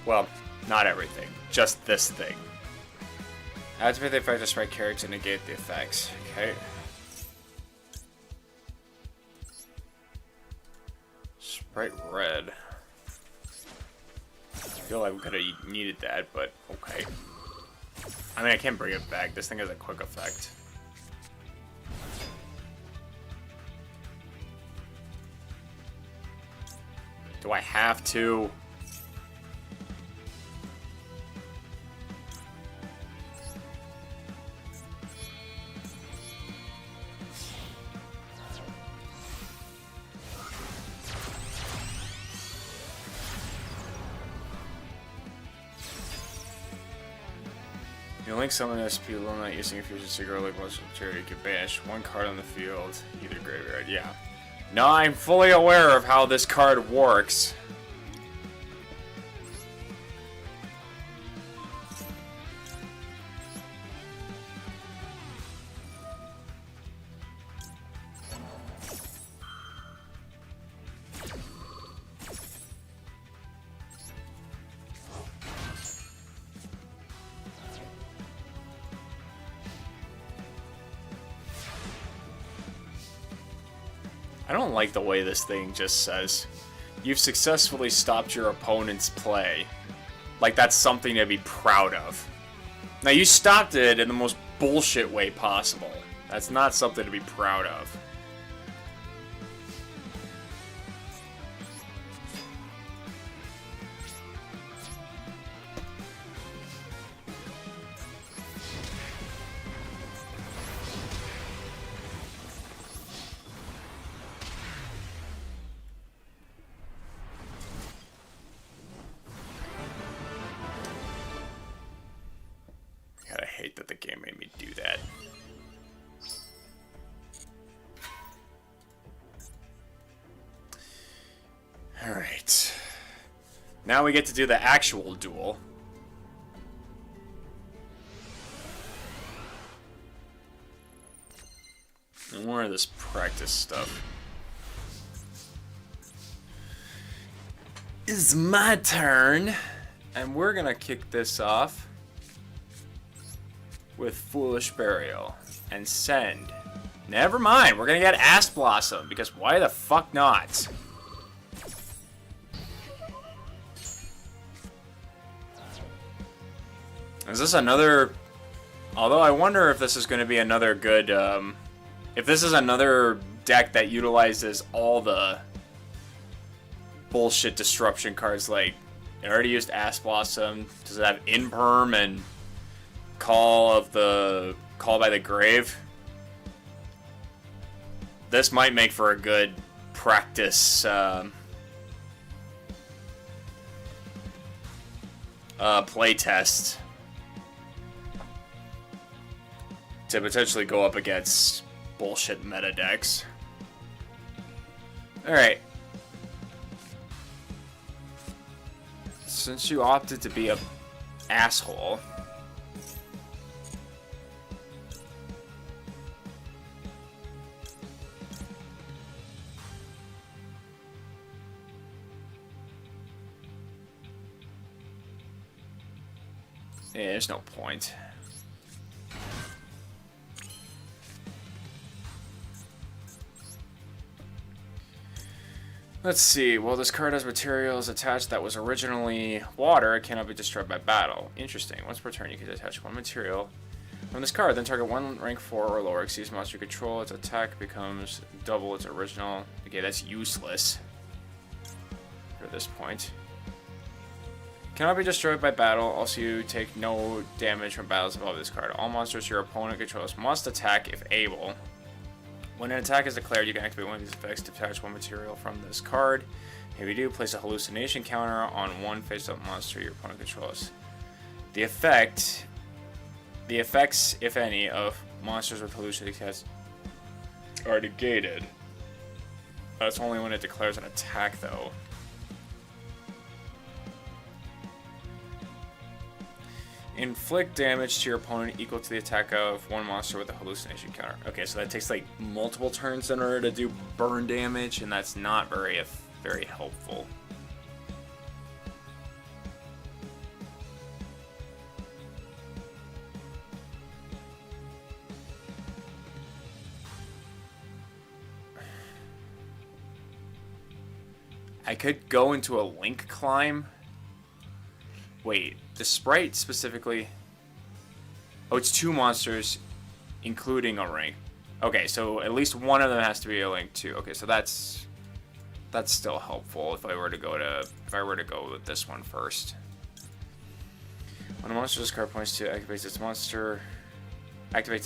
Well, not everything. Just this thing. Activate the effect of Sprite character to negate the effects. Okay. Sprite red. I feel like we could have needed that, but okay. I mean, I can't bring it back. This thing has a quick effect. Do I have to? You link summon SP Illuminati using a fusion secret like most material. You can banish 1 card on the field, either graveyard. Yeah. No, I'm fully aware of how this card works. I don't like the way this thing just says, you've successfully stopped your opponent's play. Like that's something to be proud of. Now you stopped it in the most bullshit way possible. That's not something to be proud of. God, I hate that the game made me do that. Alright. Now we get to do the actual duel. And more of this practice stuff. It's my turn. And we're gonna kick this off with Foolish Burial and send. Never mind, we're gonna get Ass Blossom, because why the fuck not? Is this another... Although I wonder if this is gonna be another good, if this is another deck that utilizes all the bullshit disruption cards, like, it already used Ass Blossom, does it have Imperm and Call by the Grave? This might make for a good practice play test to potentially go up against bullshit meta decks. Alright. Since you opted to be a asshole, yeah, there's no point. Let's see. Well, this card has materials attached that was originally water. It cannot be destroyed by battle. Interesting. Once per turn, you can attach one material from this card. Then target one rank 4 or lower exceeds monster you control. Its attack becomes double its original. Okay, that's useless for this point. Cannot be destroyed by battle. Also, you take no damage from battles above this card. All monsters your opponent controls must attack if able. When an attack is declared, you can activate one of these effects to attach one material from this card. If you do, place a hallucination counter on one face-up monster your opponent controls. The effects, if any, of monsters with hallucinations are negated. That's only when it declares an attack, though. Inflict damage to your opponent equal to the attack of one monster with a hallucination counter. Okay, so that takes like multiple turns in order to do burn damage, and that's not very helpful. I could go into a link climb. Wait, the sprite specifically... Oh, it's 2 monsters, including a rank. Okay, so at least one of them has to be a link too. Okay, so that's still helpful if I were to go with this one first. When a monster this card points to activates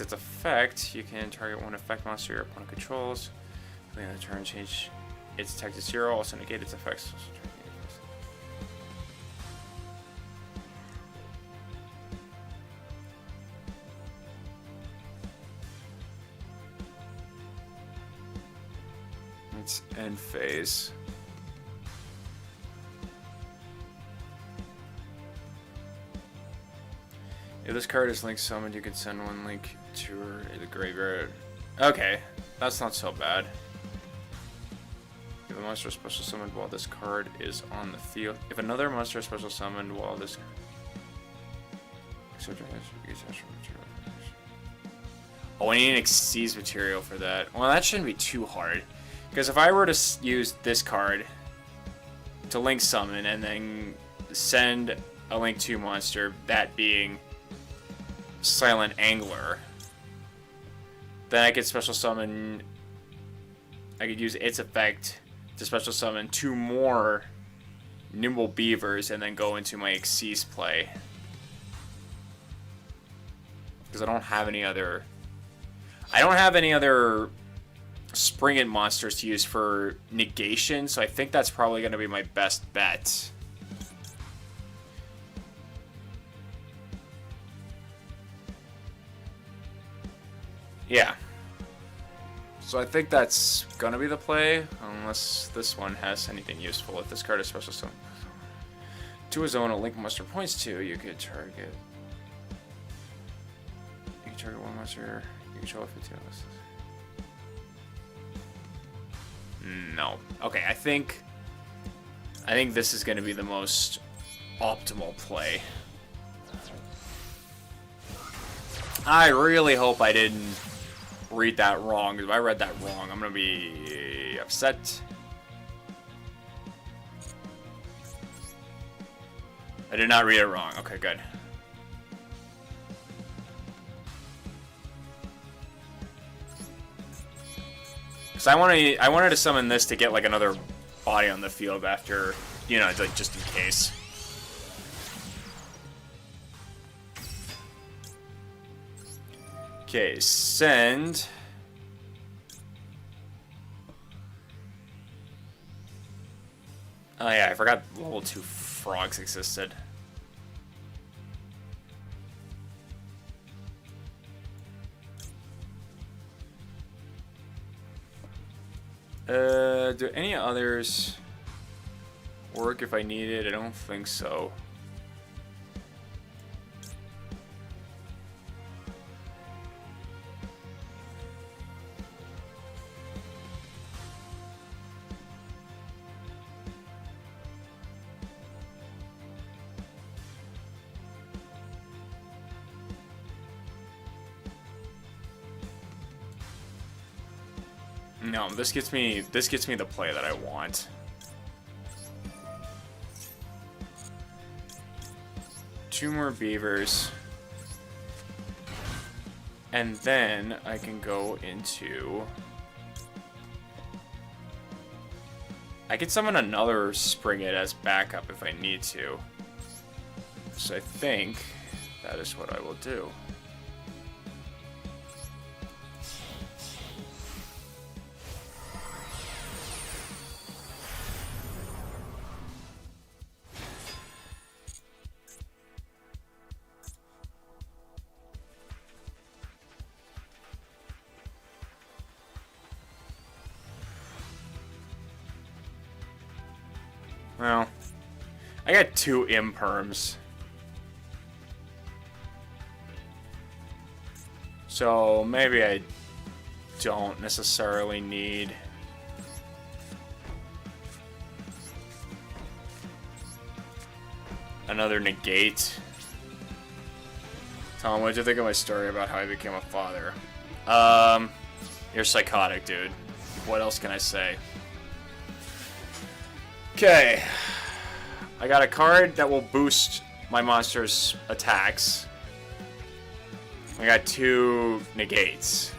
its effect, you can target one effect monster your opponent controls. Then the turn change its attack to 0, also negate its effects. It's end phase. If this card is link summoned, you can send one link to the graveyard. Okay, that's not so bad. If a monster is special summoned while this card is on the field. If another monster is special summoned while this... Oh, I need an Xyz material for that. Well, that shouldn't be too hard. Because if I were to use this card to link summon and then send a link 2 monster, that being Silent Angler, then I could special summon... I could use its effect to special summon 2 more Nimble Beavers and then go into my Xyz play. Because I don't have any other... Spring It monsters to use for negation, so I think that's probably going to be my best bet. Yeah. So I think that's going to be the play, unless this one has anything useful. If this card is special summon to a zone a link monster points to, you could target... You can target one monster you control 15 lists. No. Okay, I think this is going to be the most optimal play. I really hope I didn't read that wrong, because if I read that wrong, I'm going to be upset. I did not read it wrong. Okay, good. Because I wanted to summon this to get like another body on the field after, you know, like just in case. Okay, send. Oh yeah, I forgot level 2 frogs existed. Do any others work if I need it? I don't think so. No, this gets me the play that I want. Two more beavers. And then I can go into... I could summon another Springit as backup if I need to. So I think that is what I will do. Well, I got 2 imperms. So maybe I don't necessarily need another negate. Tom, what did you think of my story about how I became a father? You're psychotic, dude. What else can I say? Okay, I got a card that will boost my monster's attacks. I got 2 negates.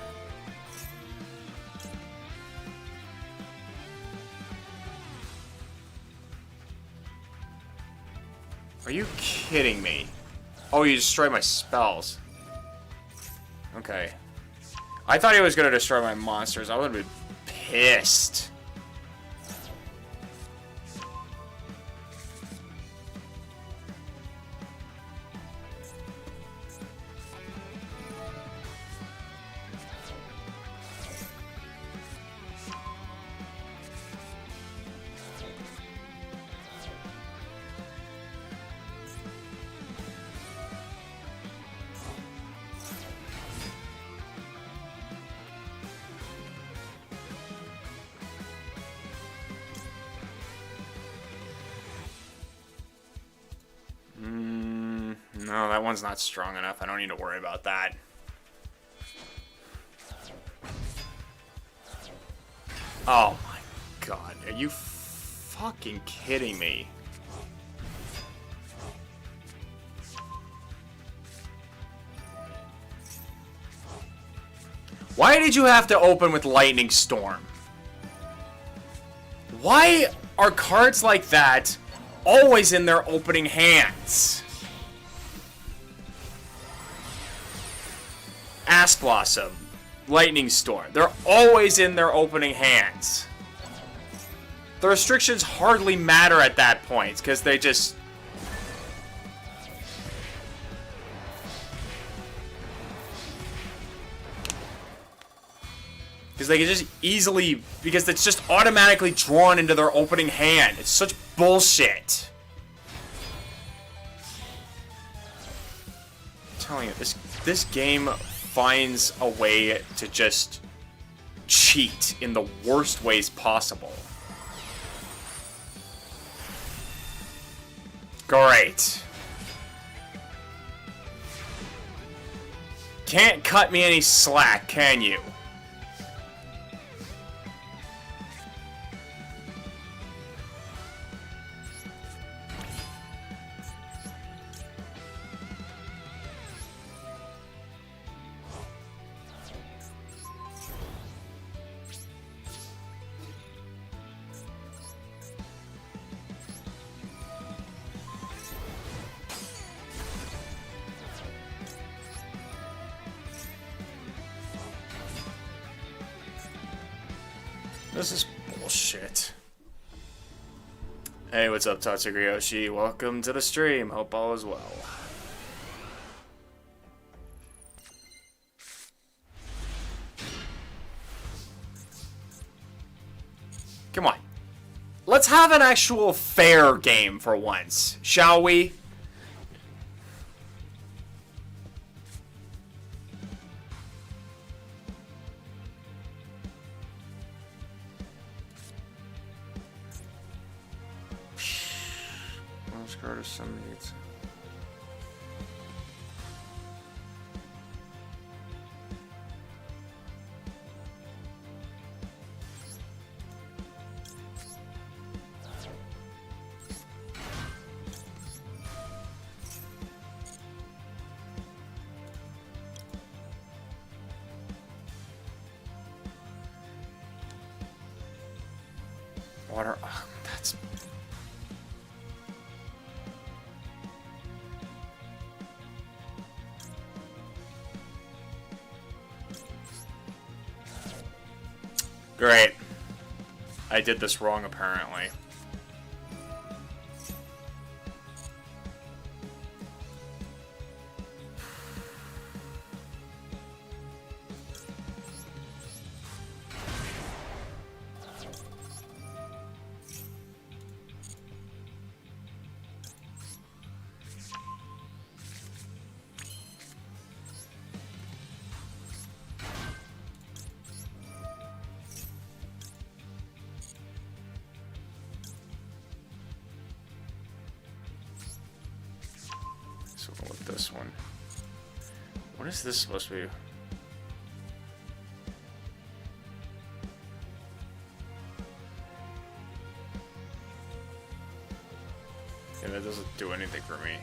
Are you kidding me? Oh, you destroyed my spells. Okay. I thought he was going to destroy my monsters. I would have been pissed. No, that one's not strong enough. I don't need to worry about that. Oh my god. Are you fucking kidding me? Why did you have to open with Lightning Storm? Why are cards like that always in their opening hands? Ass Blossom, Lightning Storm, they're always in their opening hands. The restrictions hardly matter at that point, because they just... Because they can just easily... Because it's just automatically drawn into their opening hand. It's such bullshit. I'm telling you, this game finds a way to just cheat cheat in the worst ways possible. Great. Can't cut me any slack, can you? This is bullshit. Hey, what's up, Tatsugyoshi? Welcome to the stream. Hope all is well. Come on. Let's have an actual fair game for once, shall we? Water. Oh, that's. Great. I did this wrong, apparently. So with this one, what is this supposed to be? Yeah, that doesn't do anything for me.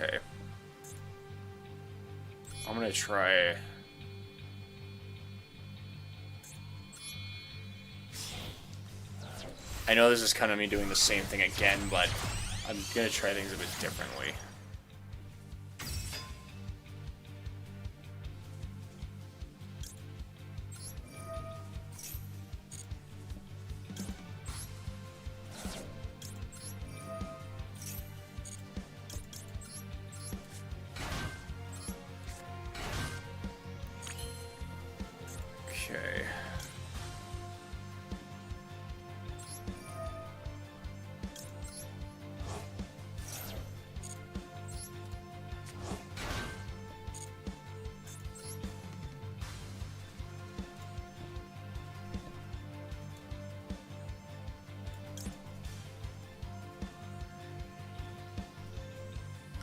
Okay. I'm gonna try. I know this is kind of me doing the same thing again, but I'm gonna try things a bit differently. Okay.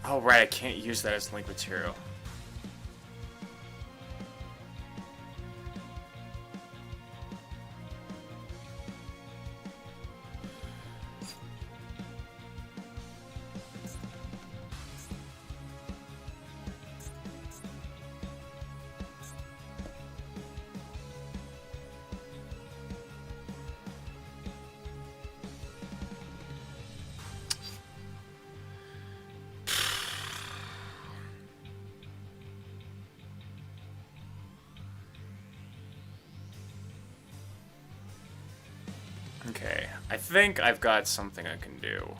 Oh, right, I can't use that as link material. I think I've got something I can do.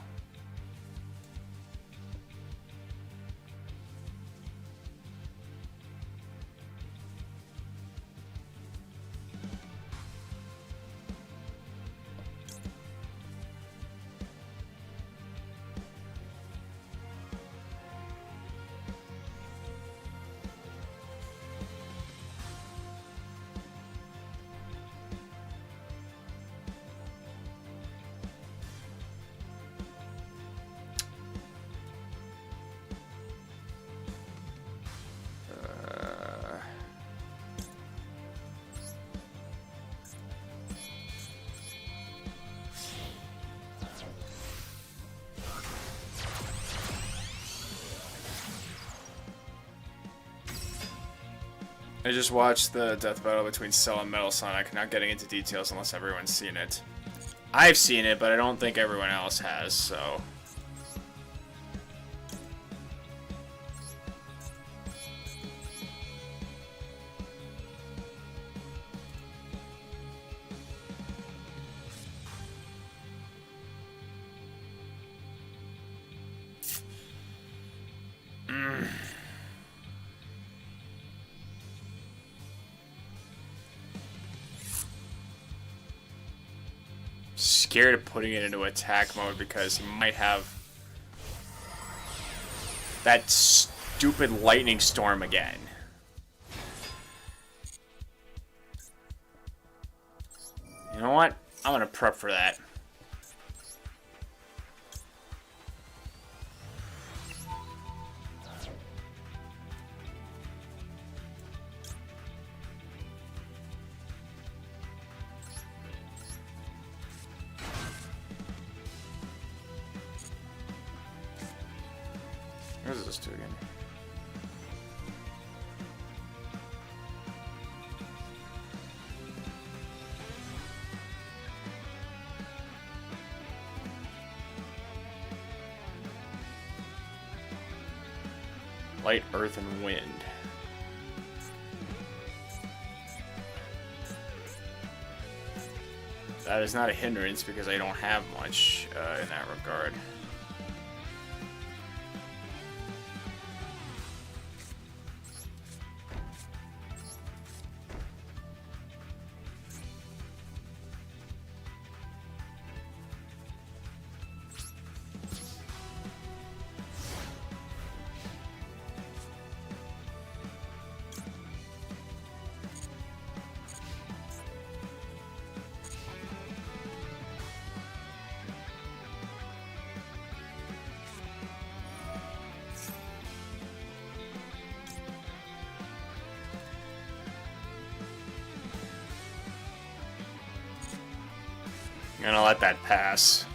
I just watched the death battle between Cell and Metal Sonic, not getting into details unless everyone's seen it. I've seen it, but I don't think everyone else has, so... Scared of putting it into attack mode because he might have that stupid lightning storm again. You know what? I'm gonna prep for that. What does this do again? Light, earth, and wind. That is not a hindrance because I don't have much in that regard. I'm gonna let that pass.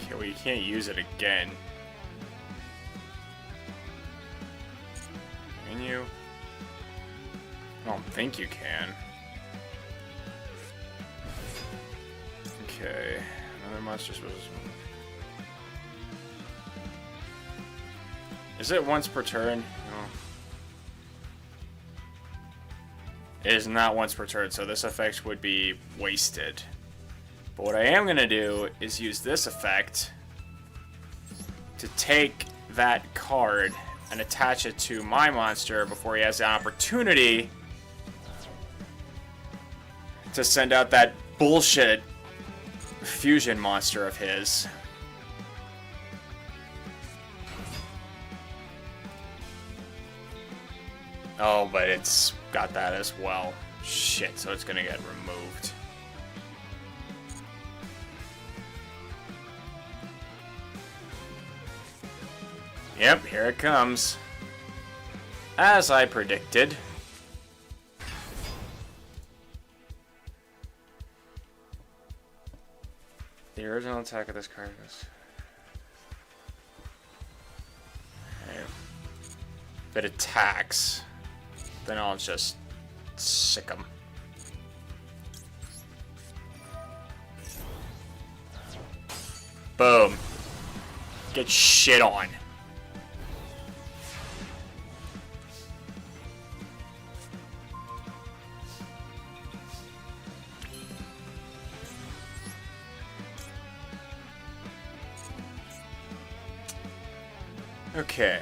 Okay, well, you can't use it again. Can you? I don't think you can. Okay, another monster supposed to... Is it once per turn? No. It is not once per turn, so this effect would be wasted. But what I am going to do is use this effect to take that card and attach it to my monster before he has the opportunity to send out that bullshit fusion monster of his. Oh, but it's got that as well. Shit, so it's gonna get removed. Yep, here it comes. As I predicted. The original attack of this card is... Okay. If it attacks, then I'll just sick him. Boom. Get shit on. Okay.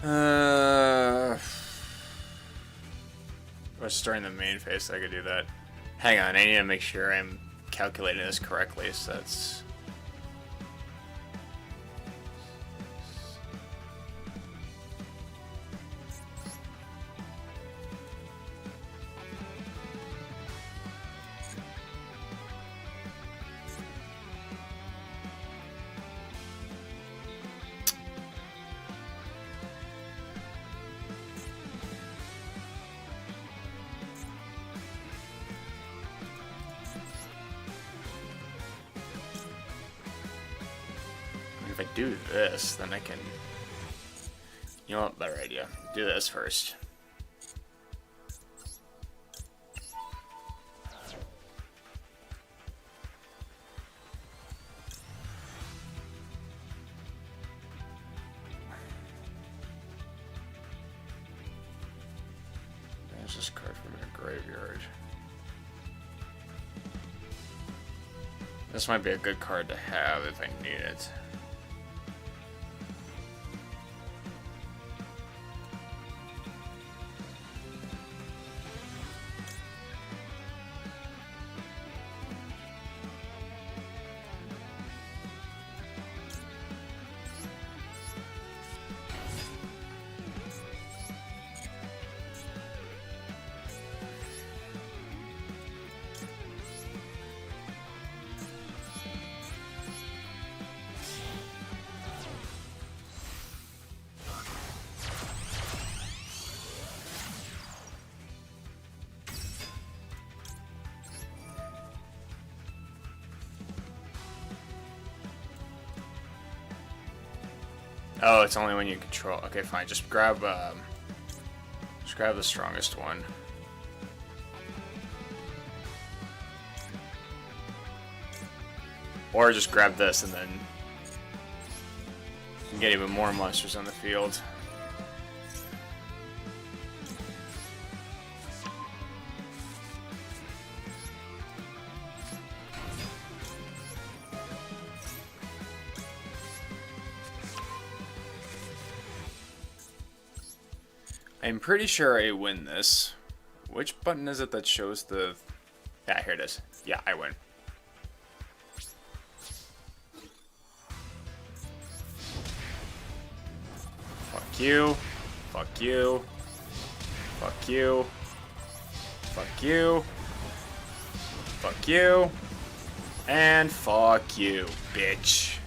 I was starting the main phase, so I could do that. Hang on, I need to make sure I'm calculating this correctly, so that's... If I do this, then I can... You know what? Better idea. Do this first. There's this card from your graveyard. This might be a good card to have if I need it. Oh, it's only when you control. Okay, fine. Just grab the strongest one. Or just grab this and then you can get even more monsters on the field. I'm pretty sure I win this. Which button is it that shows the... Yeah, here it is. Yeah, I win. Fuck you. Fuck you. Fuck you. Fuck you. Fuck you. And fuck you, bitch.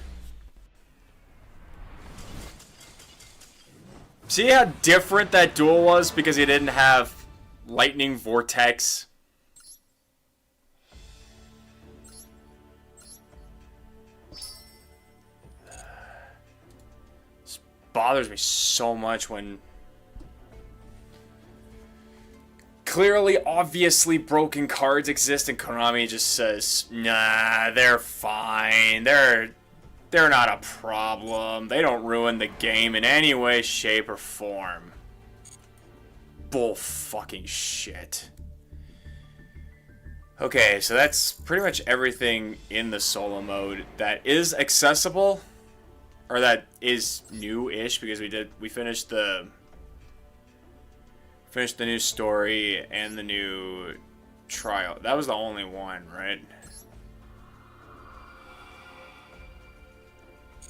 See how different that duel was because he didn't have lightning vortex? This bothers me so much when clearly, obviously broken cards exist and Konami just says, nah, they're fine. They're not a problem. They don't ruin the game in any way, shape, or form. Bull fucking shit. Okay, so that's pretty much everything in the solo mode that is accessible, or that is new-ish because we finished the new story and the new trial. That was the only one, right?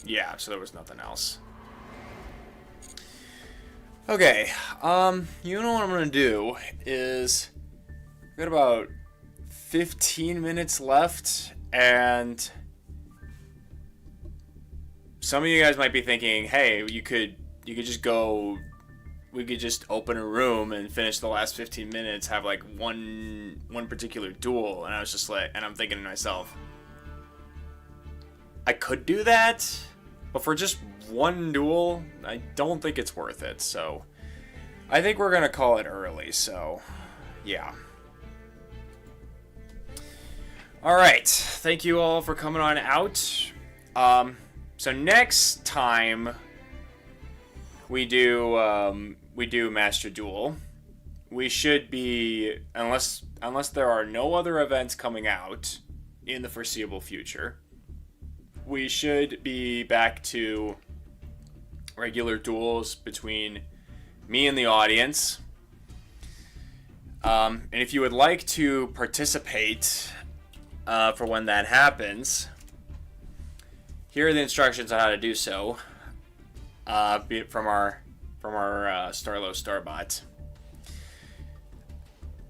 Yeah, so there was nothing else. Okay, you know what I'm gonna do is we got about 15 minutes left, and some of you guys might be thinking, hey, you could just go, we could just open a room and finish the last 15 minutes, have like one particular duel. And I was just like, and I'm thinking to myself, I could do that, but for just one duel, I don't think it's worth it. So I think we're gonna call it early. So yeah. All right, thank you all for coming on out. So next time we do Master Duel, we should be, unless there are no other events coming out in the foreseeable future, we should be back to regular duels between me and the audience. And if you would like to participate for when that happens, here are the instructions on how to do so. Be it from our Starlo Starbot.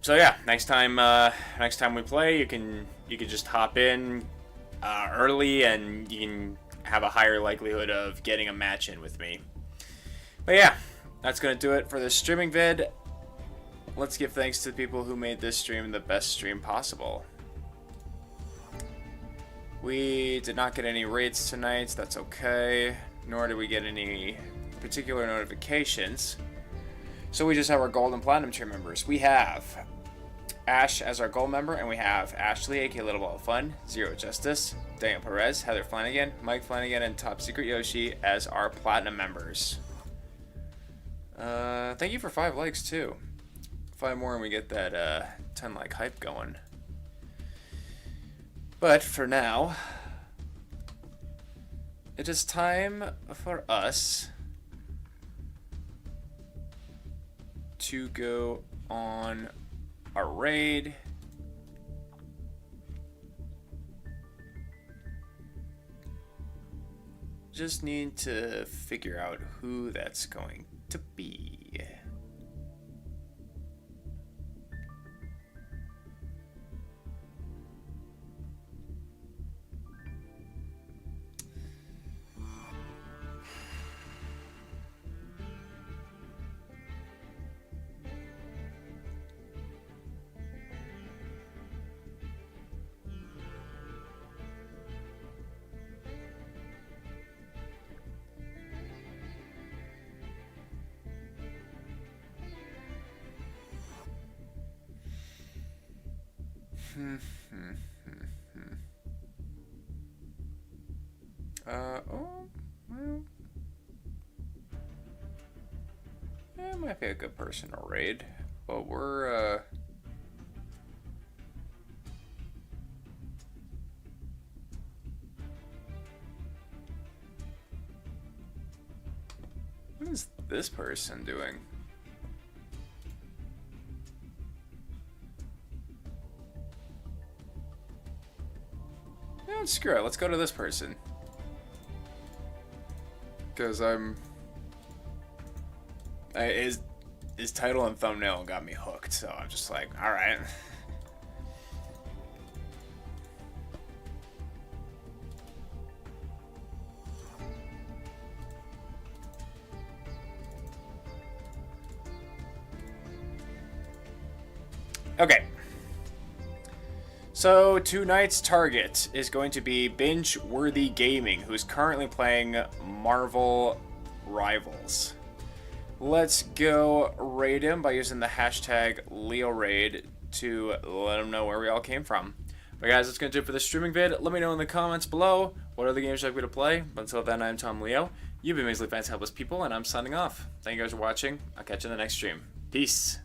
So yeah, next time we play, you can just hop in early, and you can have a higher likelihood of getting a match in with me. But yeah, that's gonna do it for this streaming vid. Let's give thanks to the people who made this stream the best stream possible. We did not get any raids tonight, that's okay. Nor did we get any particular notifications. So we just have our gold and platinum tier members. We have Ash as our gold member, and we have Ashley, aka Little Ball of Fun, Zero Justice, Daniel Perez, Heather Flanagan, Mike Flanagan, and Top Secret Yoshi as our platinum members. Thank you for 5 likes too. 5 more and we get that 10 like hype going. But for now, it is time for us to go on a raid. Just need to figure out who that's going to be. Oh, well, it might be a good person to raid, but we're, what is this person doing? Yeah, screw it, let's go to this person. Because his title and thumbnail got me hooked, so I'm just like, alright. Okay. So, tonight's target is going to be Binge-Worthy Gaming, who's currently playing Marvel Rivals. Let's go raid him by using the hashtag LeoRaid to let him know where we all came from. But guys, that's going to do it for this streaming vid. Let me know in the comments below what other games you'd like me to play. But until then, I'm Tom Leo. You've been Measly Fans Helpless People, and I'm signing off. Thank you guys for watching. I'll catch you in the next stream. Peace.